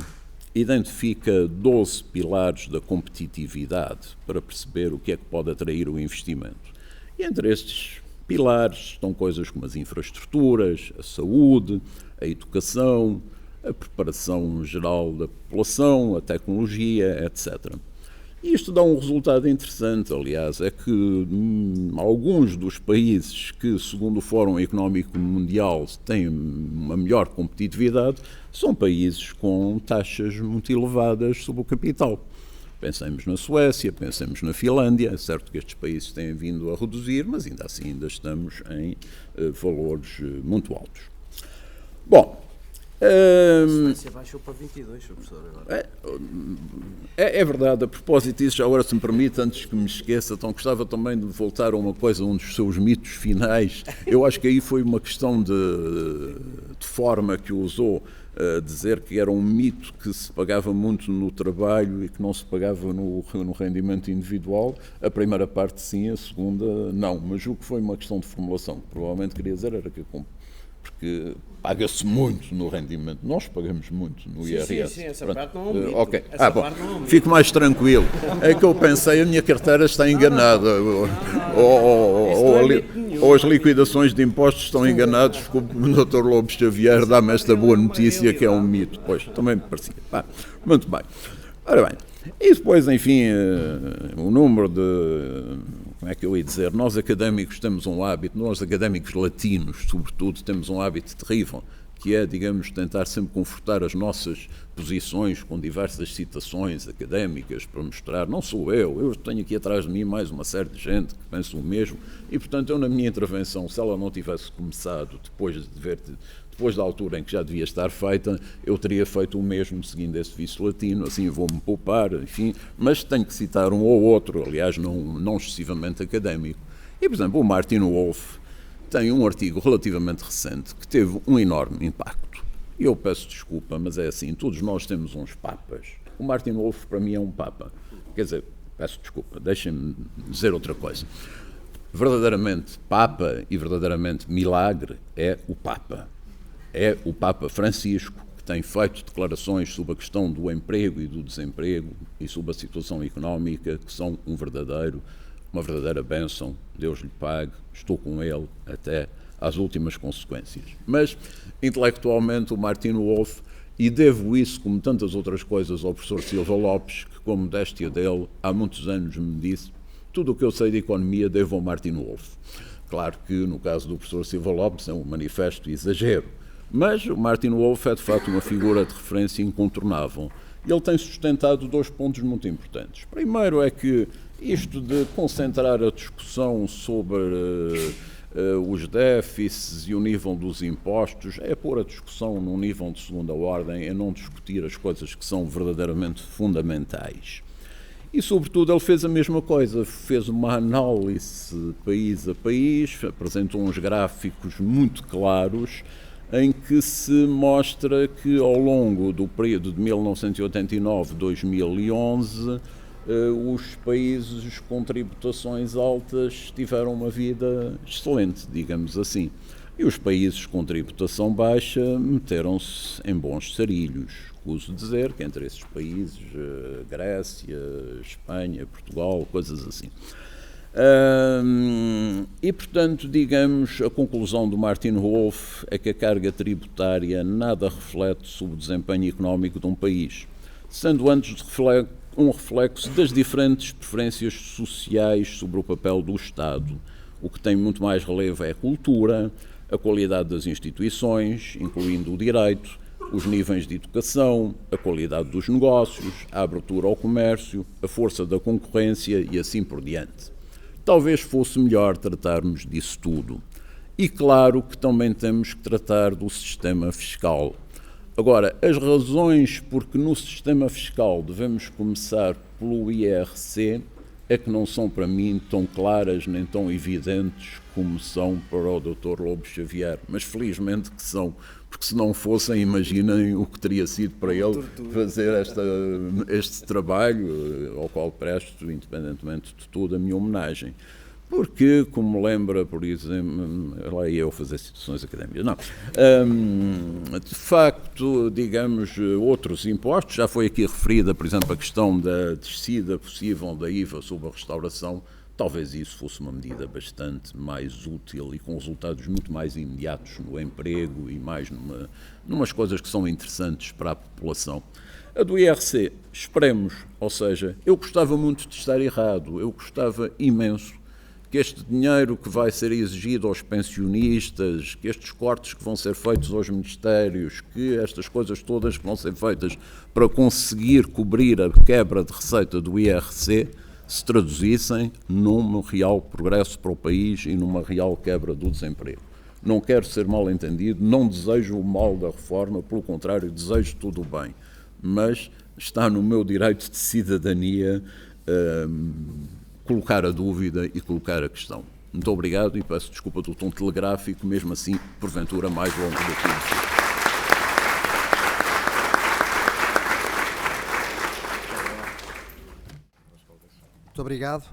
identifica 12 pilares da competitividade para perceber o que é que pode atrair o investimento. E entre estes pilares estão coisas como as infraestruturas, a saúde, a educação, a preparação geral da população, a tecnologia, etc. E isto dá um resultado interessante, aliás, é que alguns dos países que, segundo o Fórum Económico Mundial, têm uma melhor competitividade, são países com taxas muito elevadas sobre o capital. Pensemos na Suécia, pensemos na Finlândia, é certo que estes países têm vindo a reduzir, mas ainda assim ainda estamos em valores muito altos. Bom, A Suécia baixou para 22, professor. Agora. É verdade, a propósito disso, já agora se me permite, antes que me esqueça, então gostava também de voltar a uma coisa, um dos seus mitos finais. Eu acho que aí foi uma questão de forma que usou, dizer que era um mito que se pagava muito no trabalho e que não se pagava no rendimento individual. A primeira parte sim, a segunda não, mas o que foi uma questão de formulação, que provavelmente queria dizer era que porque paga-se muito no rendimento, nós pagamos muito no IRS. Sim, essa parte não é um mito. Ok, Parte não é um mito. Fico mais tranquilo. É que eu pensei, a minha carteira está enganada, ou as liquidações de impostos estão enganados, porque o Dr. Lobo Xavier dá-me esta boa notícia que é um mito. Pois, também me parecia. Muito bem. Ora bem, e depois, enfim, o número de... Como é que eu ia dizer? Nós académicos temos um hábito, nós académicos latinos, sobretudo, temos um hábito terrível, que é, digamos, tentar sempre confortar as nossas posições com diversas citações académicas para mostrar, não sou eu tenho aqui atrás de mim mais uma série de gente que pensa o mesmo, e, portanto, eu na minha intervenção, se ela não tivesse começado depois da altura em que já devia estar feita, eu teria feito o mesmo seguindo esse vício latino, assim vou-me poupar, enfim, mas tenho que citar um ou outro, aliás, não excessivamente académico. E, por exemplo, o Martin Wolf tem um artigo relativamente recente que teve um enorme impacto. E eu peço desculpa, mas é assim, todos nós temos uns papas. O Martin Wolf, para mim, é um papa. Quer dizer, peço desculpa, deixem-me dizer outra coisa. Verdadeiramente papa e verdadeiramente milagre é o papa. É o Papa Francisco, que tem feito declarações sobre a questão do emprego e do desemprego e sobre a situação económica, que são uma verdadeira bênção. Deus lhe pague, estou com ele até às últimas consequências. Mas, intelectualmente, o Martin Wolf, e devo isso, como tantas outras coisas, ao professor Silva Lopes, que, com modéstia dele, há muitos anos me disse, tudo o que eu sei de economia devo ao Martin Wolf. Claro que, no caso do professor Silva Lopes, é um manifesto exagero. Mas o Martin Wolf é, de facto, uma figura de referência incontornável. E ele tem sustentado 2 pontos muito importantes. Primeiro é que isto de concentrar a discussão sobre os déficits e o nível dos impostos é pôr a discussão num nível de segunda ordem, é não discutir as coisas que são verdadeiramente fundamentais. E, sobretudo, ele fez a mesma coisa, fez uma análise país a país, apresentou uns gráficos muito claros, em que se mostra que ao longo do período de 1989-2011 os países com tributações altas tiveram uma vida excelente, digamos assim. E os países com tributação baixa meteram-se em bons sarilhos. Uso dizer que entre esses países, Grécia, Espanha, Portugal, coisas assim. E, portanto, digamos, a conclusão do Martin Wolf é que a carga tributária nada reflete sobre o desempenho económico de um país, sendo antes um reflexo das diferentes preferências sociais sobre o papel do Estado. O que tem muito mais relevo é a cultura, a qualidade das instituições, incluindo o direito, os níveis de educação, a qualidade dos negócios, a abertura ao comércio, a força da concorrência e assim por diante. Talvez fosse melhor tratarmos disso tudo. E claro que também temos que tratar do sistema fiscal. Agora, as razões por que no sistema fiscal devemos começar pelo IRC é que não são para mim tão claras nem tão evidentes como são para o Dr. Lobo Xavier, mas felizmente que são, porque se não fossem, imaginem o que teria sido para ele fazer este trabalho, ao qual presto, independentemente de tudo, a minha homenagem. Porque, como lembra, por exemplo, lá ia eu fazer citações académicas, não, de facto, digamos, outros impostos, já foi aqui referida, por exemplo, a questão da descida possível da IVA sobre a restauração, talvez isso fosse uma medida bastante mais útil e com resultados muito mais imediatos no emprego e mais numas coisas que são interessantes para a população. A do IRC, esperemos, ou seja, eu gostava muito de estar errado, eu gostava imenso que este dinheiro que vai ser exigido aos pensionistas, que estes cortes que vão ser feitos aos ministérios, que estas coisas todas que vão ser feitas para conseguir cobrir a quebra de receita do IRC se traduzissem num real progresso para o país e numa real quebra do desemprego. Não quero ser mal entendido, não desejo o mal da reforma, pelo contrário, desejo tudo o bem, mas está no meu direito de cidadania colocar a dúvida e colocar a questão. Muito obrigado e peço desculpa do tom telegráfico, mesmo assim, porventura, mais longo do que isso. Muito obrigado.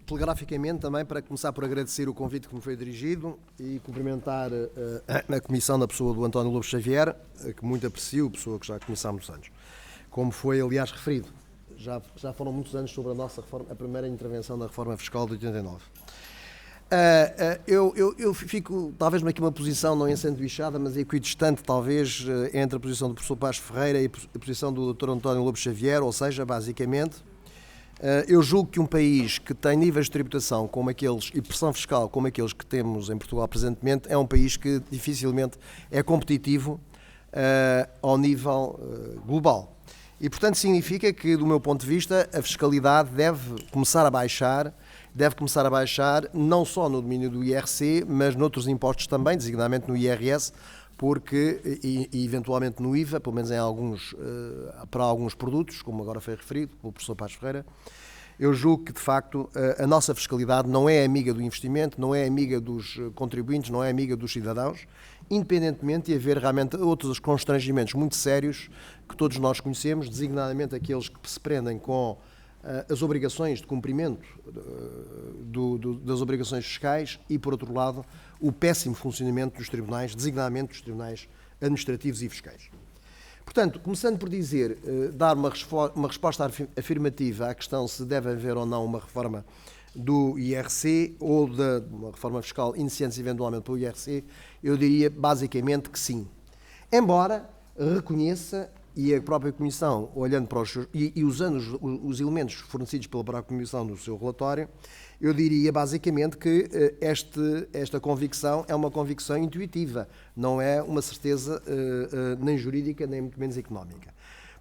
Telegraficamente também, para começar por agradecer o convite que me foi dirigido e cumprimentar a comissão da pessoa do António Lobo Xavier, que muito aprecio, pessoa que já conheço há muitos anos. Como foi, aliás, referido, já foram muitos anos sobre a nossa reforma, a primeira intervenção da reforma fiscal de 89. Eu fico, talvez, aqui uma posição não ensanduichada, mas equidistante, talvez, entre a posição do professor Paes Ferreira e a posição do Dr. António Lobo Xavier, ou seja, basicamente, eu julgo que um país que tem níveis de tributação como aqueles e pressão fiscal como aqueles que temos em Portugal presentemente é um país que dificilmente é competitivo ao nível global. E, portanto, significa que, do meu ponto de vista, a fiscalidade deve começar a baixar não só no domínio do IRC, mas noutros impostos também, designadamente no IRS, porque, e eventualmente no IVA, pelo menos para alguns produtos, como agora foi referido pelo professor Paes Ferreira, eu julgo que, de facto, a nossa fiscalidade não é amiga do investimento, não é amiga dos contribuintes, não é amiga dos cidadãos, independentemente de haver realmente outros constrangimentos muito sérios que todos nós conhecemos, designadamente aqueles que se prendem com as obrigações de cumprimento das obrigações fiscais e, por outro lado, o péssimo funcionamento dos tribunais, designadamente dos tribunais administrativos e fiscais. Portanto, começando por dizer, dar uma resposta afirmativa à questão se deve haver ou não uma reforma do IRC ou uma reforma fiscal iniciante eventualmente pelo IRC, eu diria basicamente que sim. Embora reconheça, e a própria Comissão, olhando para e usando os elementos fornecidos pela própria Comissão no seu relatório, eu diria basicamente que esta convicção é uma convicção intuitiva, não é uma certeza nem jurídica, nem muito menos económica.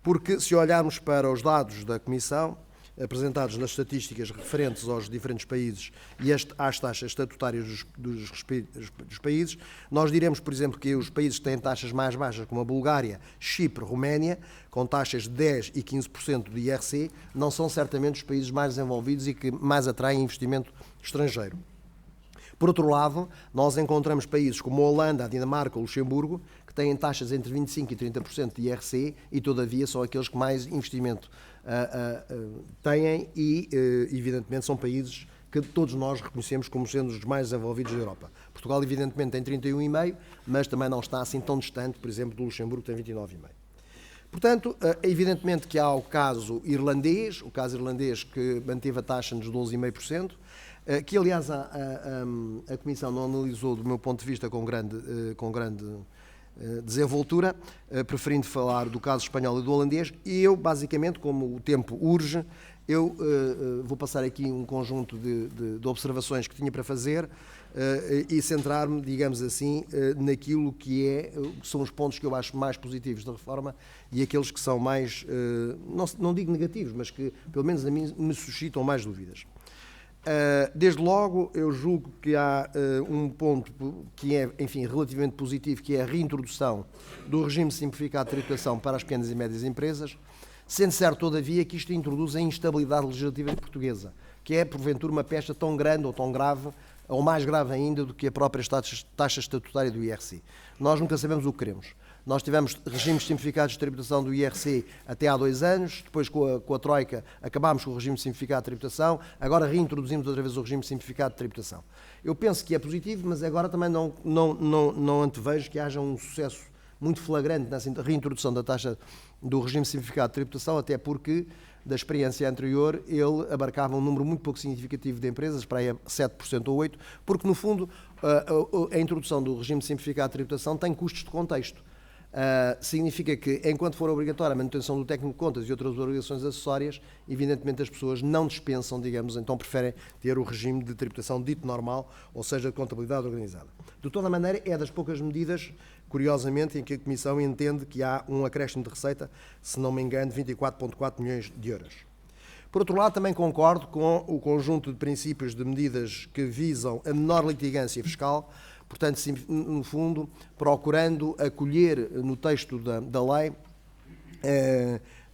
Porque se olharmos para os dados da Comissão, apresentados nas estatísticas referentes aos diferentes países e às taxas estatutárias dos países, nós diremos, por exemplo, que os países que têm taxas mais baixas, como a Bulgária, Chipre, Roménia, com taxas de 10% e 15% de IRC, não são certamente os países mais desenvolvidos e que mais atraem investimento estrangeiro. Por outro lado, nós encontramos países como a Holanda, a Dinamarca, o Luxemburgo, que têm taxas entre 25% e 30% de IRC e, todavia, são aqueles que mais investimento têm e, evidentemente, são países que todos nós reconhecemos como sendo os mais desenvolvidos da Europa. Portugal, evidentemente, tem 31,5%, mas também não está assim tão distante, por exemplo, do Luxemburgo, que tem 29,5%. Portanto, evidentemente que há o caso irlandês que manteve a taxa nos 12,5%, que, aliás, a Comissão não analisou, do meu ponto de vista, com grande desenvoltura, preferindo falar do caso espanhol e do holandês, e eu, basicamente, como o tempo urge, eu vou passar aqui um conjunto de observações que tinha para fazer e centrar-me, digamos assim, naquilo que são os pontos que eu acho mais positivos da reforma e aqueles que são mais, não digo negativos, mas que, pelo menos a mim, me suscitam mais dúvidas. Desde logo, eu julgo que há um ponto que é, enfim, relativamente positivo, que é a reintrodução do regime simplificado de tributação para as pequenas e médias empresas, sendo certo, todavia, que isto introduz a instabilidade legislativa portuguesa, que é, porventura, uma peste tão grande ou tão grave, ou mais grave ainda, do que a própria taxa estatutária do IRC. Nós nunca sabemos o que queremos. Nós tivemos regimes simplificados de tributação do IRC até há 2 anos, depois com a Troika acabámos com o regime simplificado de tributação, agora reintroduzimos outra vez o regime simplificado de tributação. Eu penso que é positivo, mas agora também não antevejo que haja um sucesso muito flagrante nessa reintrodução da taxa do regime simplificado de tributação, até porque, da experiência anterior, ele abarcava um número muito pouco significativo de empresas, para aí 7% ou 8%, porque, no fundo, a introdução do regime simplificado de tributação tem custos de contexto. Significa que, enquanto for obrigatória a manutenção do técnico de contas e outras obrigações acessórias, evidentemente as pessoas não dispensam, digamos, então preferem ter o regime de tributação dito normal, ou seja, de contabilidade organizada. De toda maneira, é das poucas medidas, curiosamente, em que a Comissão entende que há um acréscimo de receita, se não me engano, de 24,4 milhões de euros. Por outro lado, também concordo com o conjunto de princípios de medidas que visam a menor litigância fiscal, portanto, no fundo, procurando acolher no texto da lei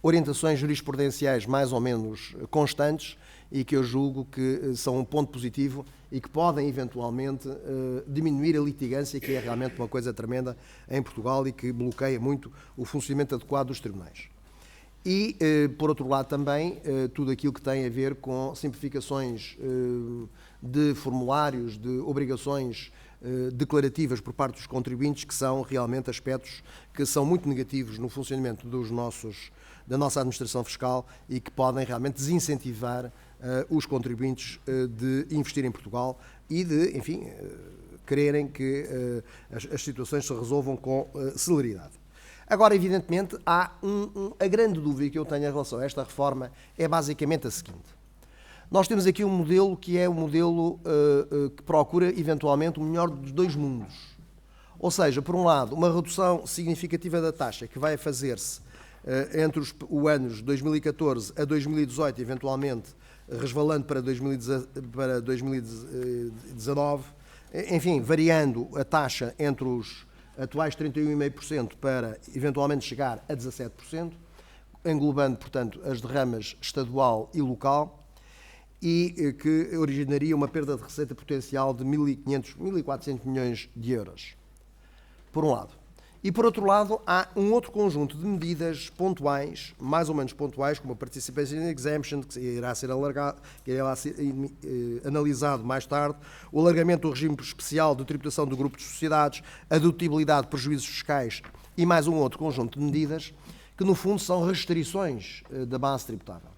orientações jurisprudenciais mais ou menos constantes e que eu julgo que são um ponto positivo e que podem, eventualmente, diminuir a litigância, que é realmente uma coisa tremenda em Portugal e que bloqueia muito o funcionamento adequado dos tribunais. E, por outro lado, também tudo aquilo que tem a ver com simplificações de formulários, de obrigações declarativas por parte dos contribuintes, que são realmente aspectos que são muito negativos no funcionamento da nossa administração fiscal e que podem realmente desincentivar os contribuintes de investir em Portugal e de, enfim, quererem que as situações se resolvam com celeridade. Agora, evidentemente, há a grande dúvida que eu tenho em relação a esta reforma é basicamente a seguinte. Nós temos aqui um modelo que é um modelo que procura, eventualmente, o melhor dos 2 mundos. Ou seja, por um lado, uma redução significativa da taxa que vai fazer-se entre os anos 2014 a 2018, eventualmente resvalando para 2019, enfim, variando a taxa entre os atuais 31,5% para eventualmente chegar a 17%, englobando, portanto, as derramas estadual e local, e que originaria uma perda de receita potencial de 1.500, 1.400 milhões de euros, por um lado. E, por outro lado, há um outro conjunto de medidas pontuais, mais ou menos pontuais, como a Participation Exemption, que irá ser alargado, que irá ser analisado mais tarde, o alargamento do regime especial de tributação do grupo de sociedades, a dedutibilidade de prejuízos fiscais e mais um outro conjunto de medidas que, no fundo, são restrições da base tributável.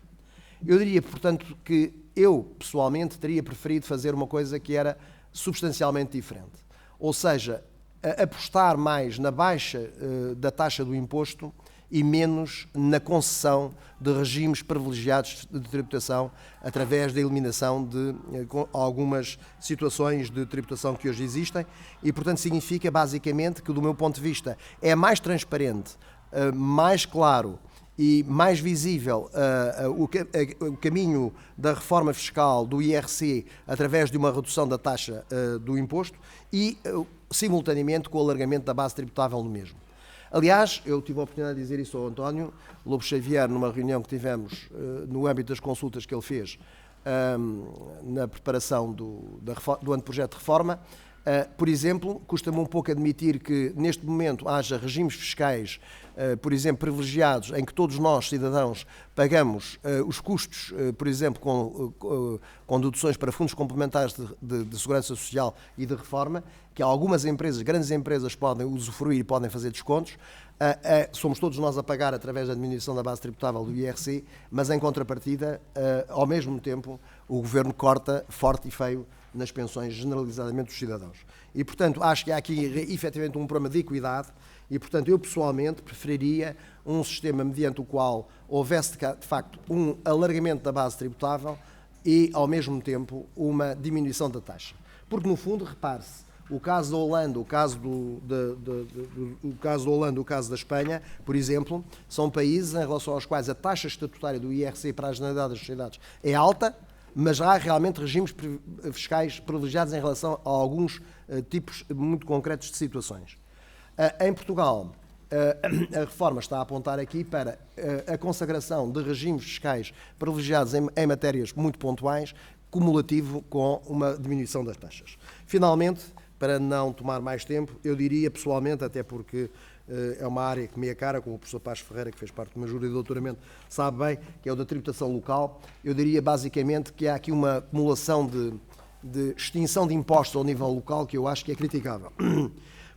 Eu diria, portanto, que eu, pessoalmente, teria preferido fazer uma coisa que era substancialmente diferente. Ou seja, apostar mais na baixa da taxa do imposto e menos na concessão de regimes privilegiados de tributação através da eliminação de algumas situações de tributação que hoje existem e, portanto, significa basicamente que, do meu ponto de vista, é mais transparente, mais claro e mais visível o caminho da reforma fiscal do IRC através de uma redução da taxa do imposto e, simultaneamente, com o alargamento da base tributável do mesmo. Aliás, eu tive a oportunidade de dizer isso ao António Lobo Xavier numa reunião que tivemos no âmbito das consultas que ele fez na preparação do anteprojeto de reforma. Por exemplo, custa-me um pouco admitir que neste momento haja regimes fiscais, por exemplo, privilegiados, em que todos nós, cidadãos, pagamos os custos, por exemplo, com deduções para fundos complementares de segurança social e de reforma, que algumas empresas, grandes empresas, podem usufruir e podem fazer descontos. Somos todos nós a pagar através da diminuição da base tributável do IRC, mas em contrapartida, ao mesmo tempo, o Governo corta forte e feio nas pensões generalizadamente dos cidadãos. E, portanto, acho que há aqui efetivamente um problema de equidade e, portanto, eu pessoalmente preferiria um sistema mediante o qual houvesse de facto um alargamento da base tributável e, ao mesmo tempo, uma diminuição da taxa. Porque, no fundo, repare-se, o caso da Holanda, o caso o caso da Espanha, por exemplo, são países em relação aos quais a taxa estatutária do IRC para a generalidade das sociedades é alta, mas há realmente regimes fiscais privilegiados em relação a alguns tipos muito concretos de situações. Em Portugal, a reforma está a apontar aqui para a consagração de regimes fiscais privilegiados em matérias muito pontuais, cumulativo com uma diminuição das taxas. Finalmente, para não tomar mais tempo, eu diria pessoalmente, até porque é uma área que me é cara, como o professor Paz Ferreira, que fez parte do meu júri de doutoramento, sabe bem, que é o da tributação local, eu diria basicamente que há aqui uma acumulação de extinção de impostos ao nível local que eu acho que é criticável.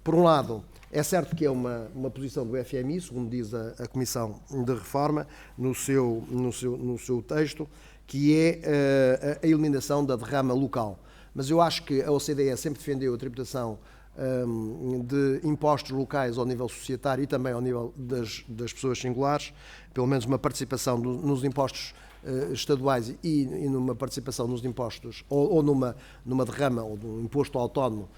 Por um lado, é certo que é uma posição do FMI, segundo diz a Comissão de Reforma, no seu texto, que é a eliminação da derrama local. Mas eu acho que a OCDE sempre defendeu a tributação de impostos locais ao nível societário e também ao nível das pessoas singulares, pelo menos uma participação nos impostos estaduais e numa participação nos impostos ou numa derrama ou num imposto autónomo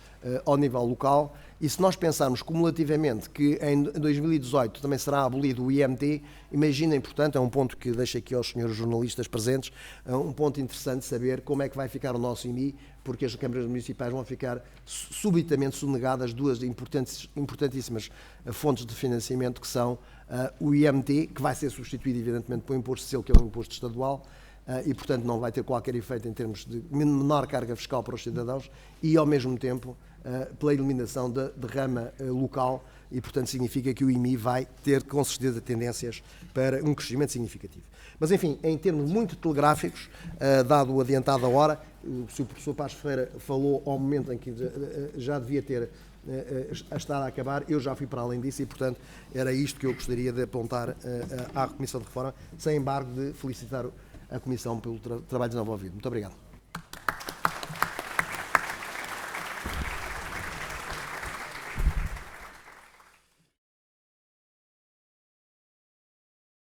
ao nível local. E se nós pensarmos cumulativamente que em 2018 também será abolido o IMT, imaginem, portanto, é um ponto que deixo aqui aos senhores jornalistas presentes, um ponto interessante saber como é que vai ficar o nosso IMI, porque as câmaras municipais vão ficar subitamente sonegadas duas importantíssimas fontes de financiamento, que são o IMT, que vai ser substituído evidentemente por um imposto de selo, que é um imposto estadual, e portanto não vai ter qualquer efeito em termos de menor carga fiscal para os cidadãos, e ao mesmo tempo pela eliminação da derrama local, e portanto significa que o IMI vai ter com certeza tendências para um crescimento significativo. Mas enfim, em termos muito telegráficos, dado o adiantado a hora, se o professor Paz Ferreira falou ao momento em que já devia ter a estar a acabar, eu já fui para além disso e, portanto, era isto que eu gostaria de apontar à Comissão de Reforma, sem embargo de felicitar a Comissão pelo trabalho desenvolvido. Muito obrigado.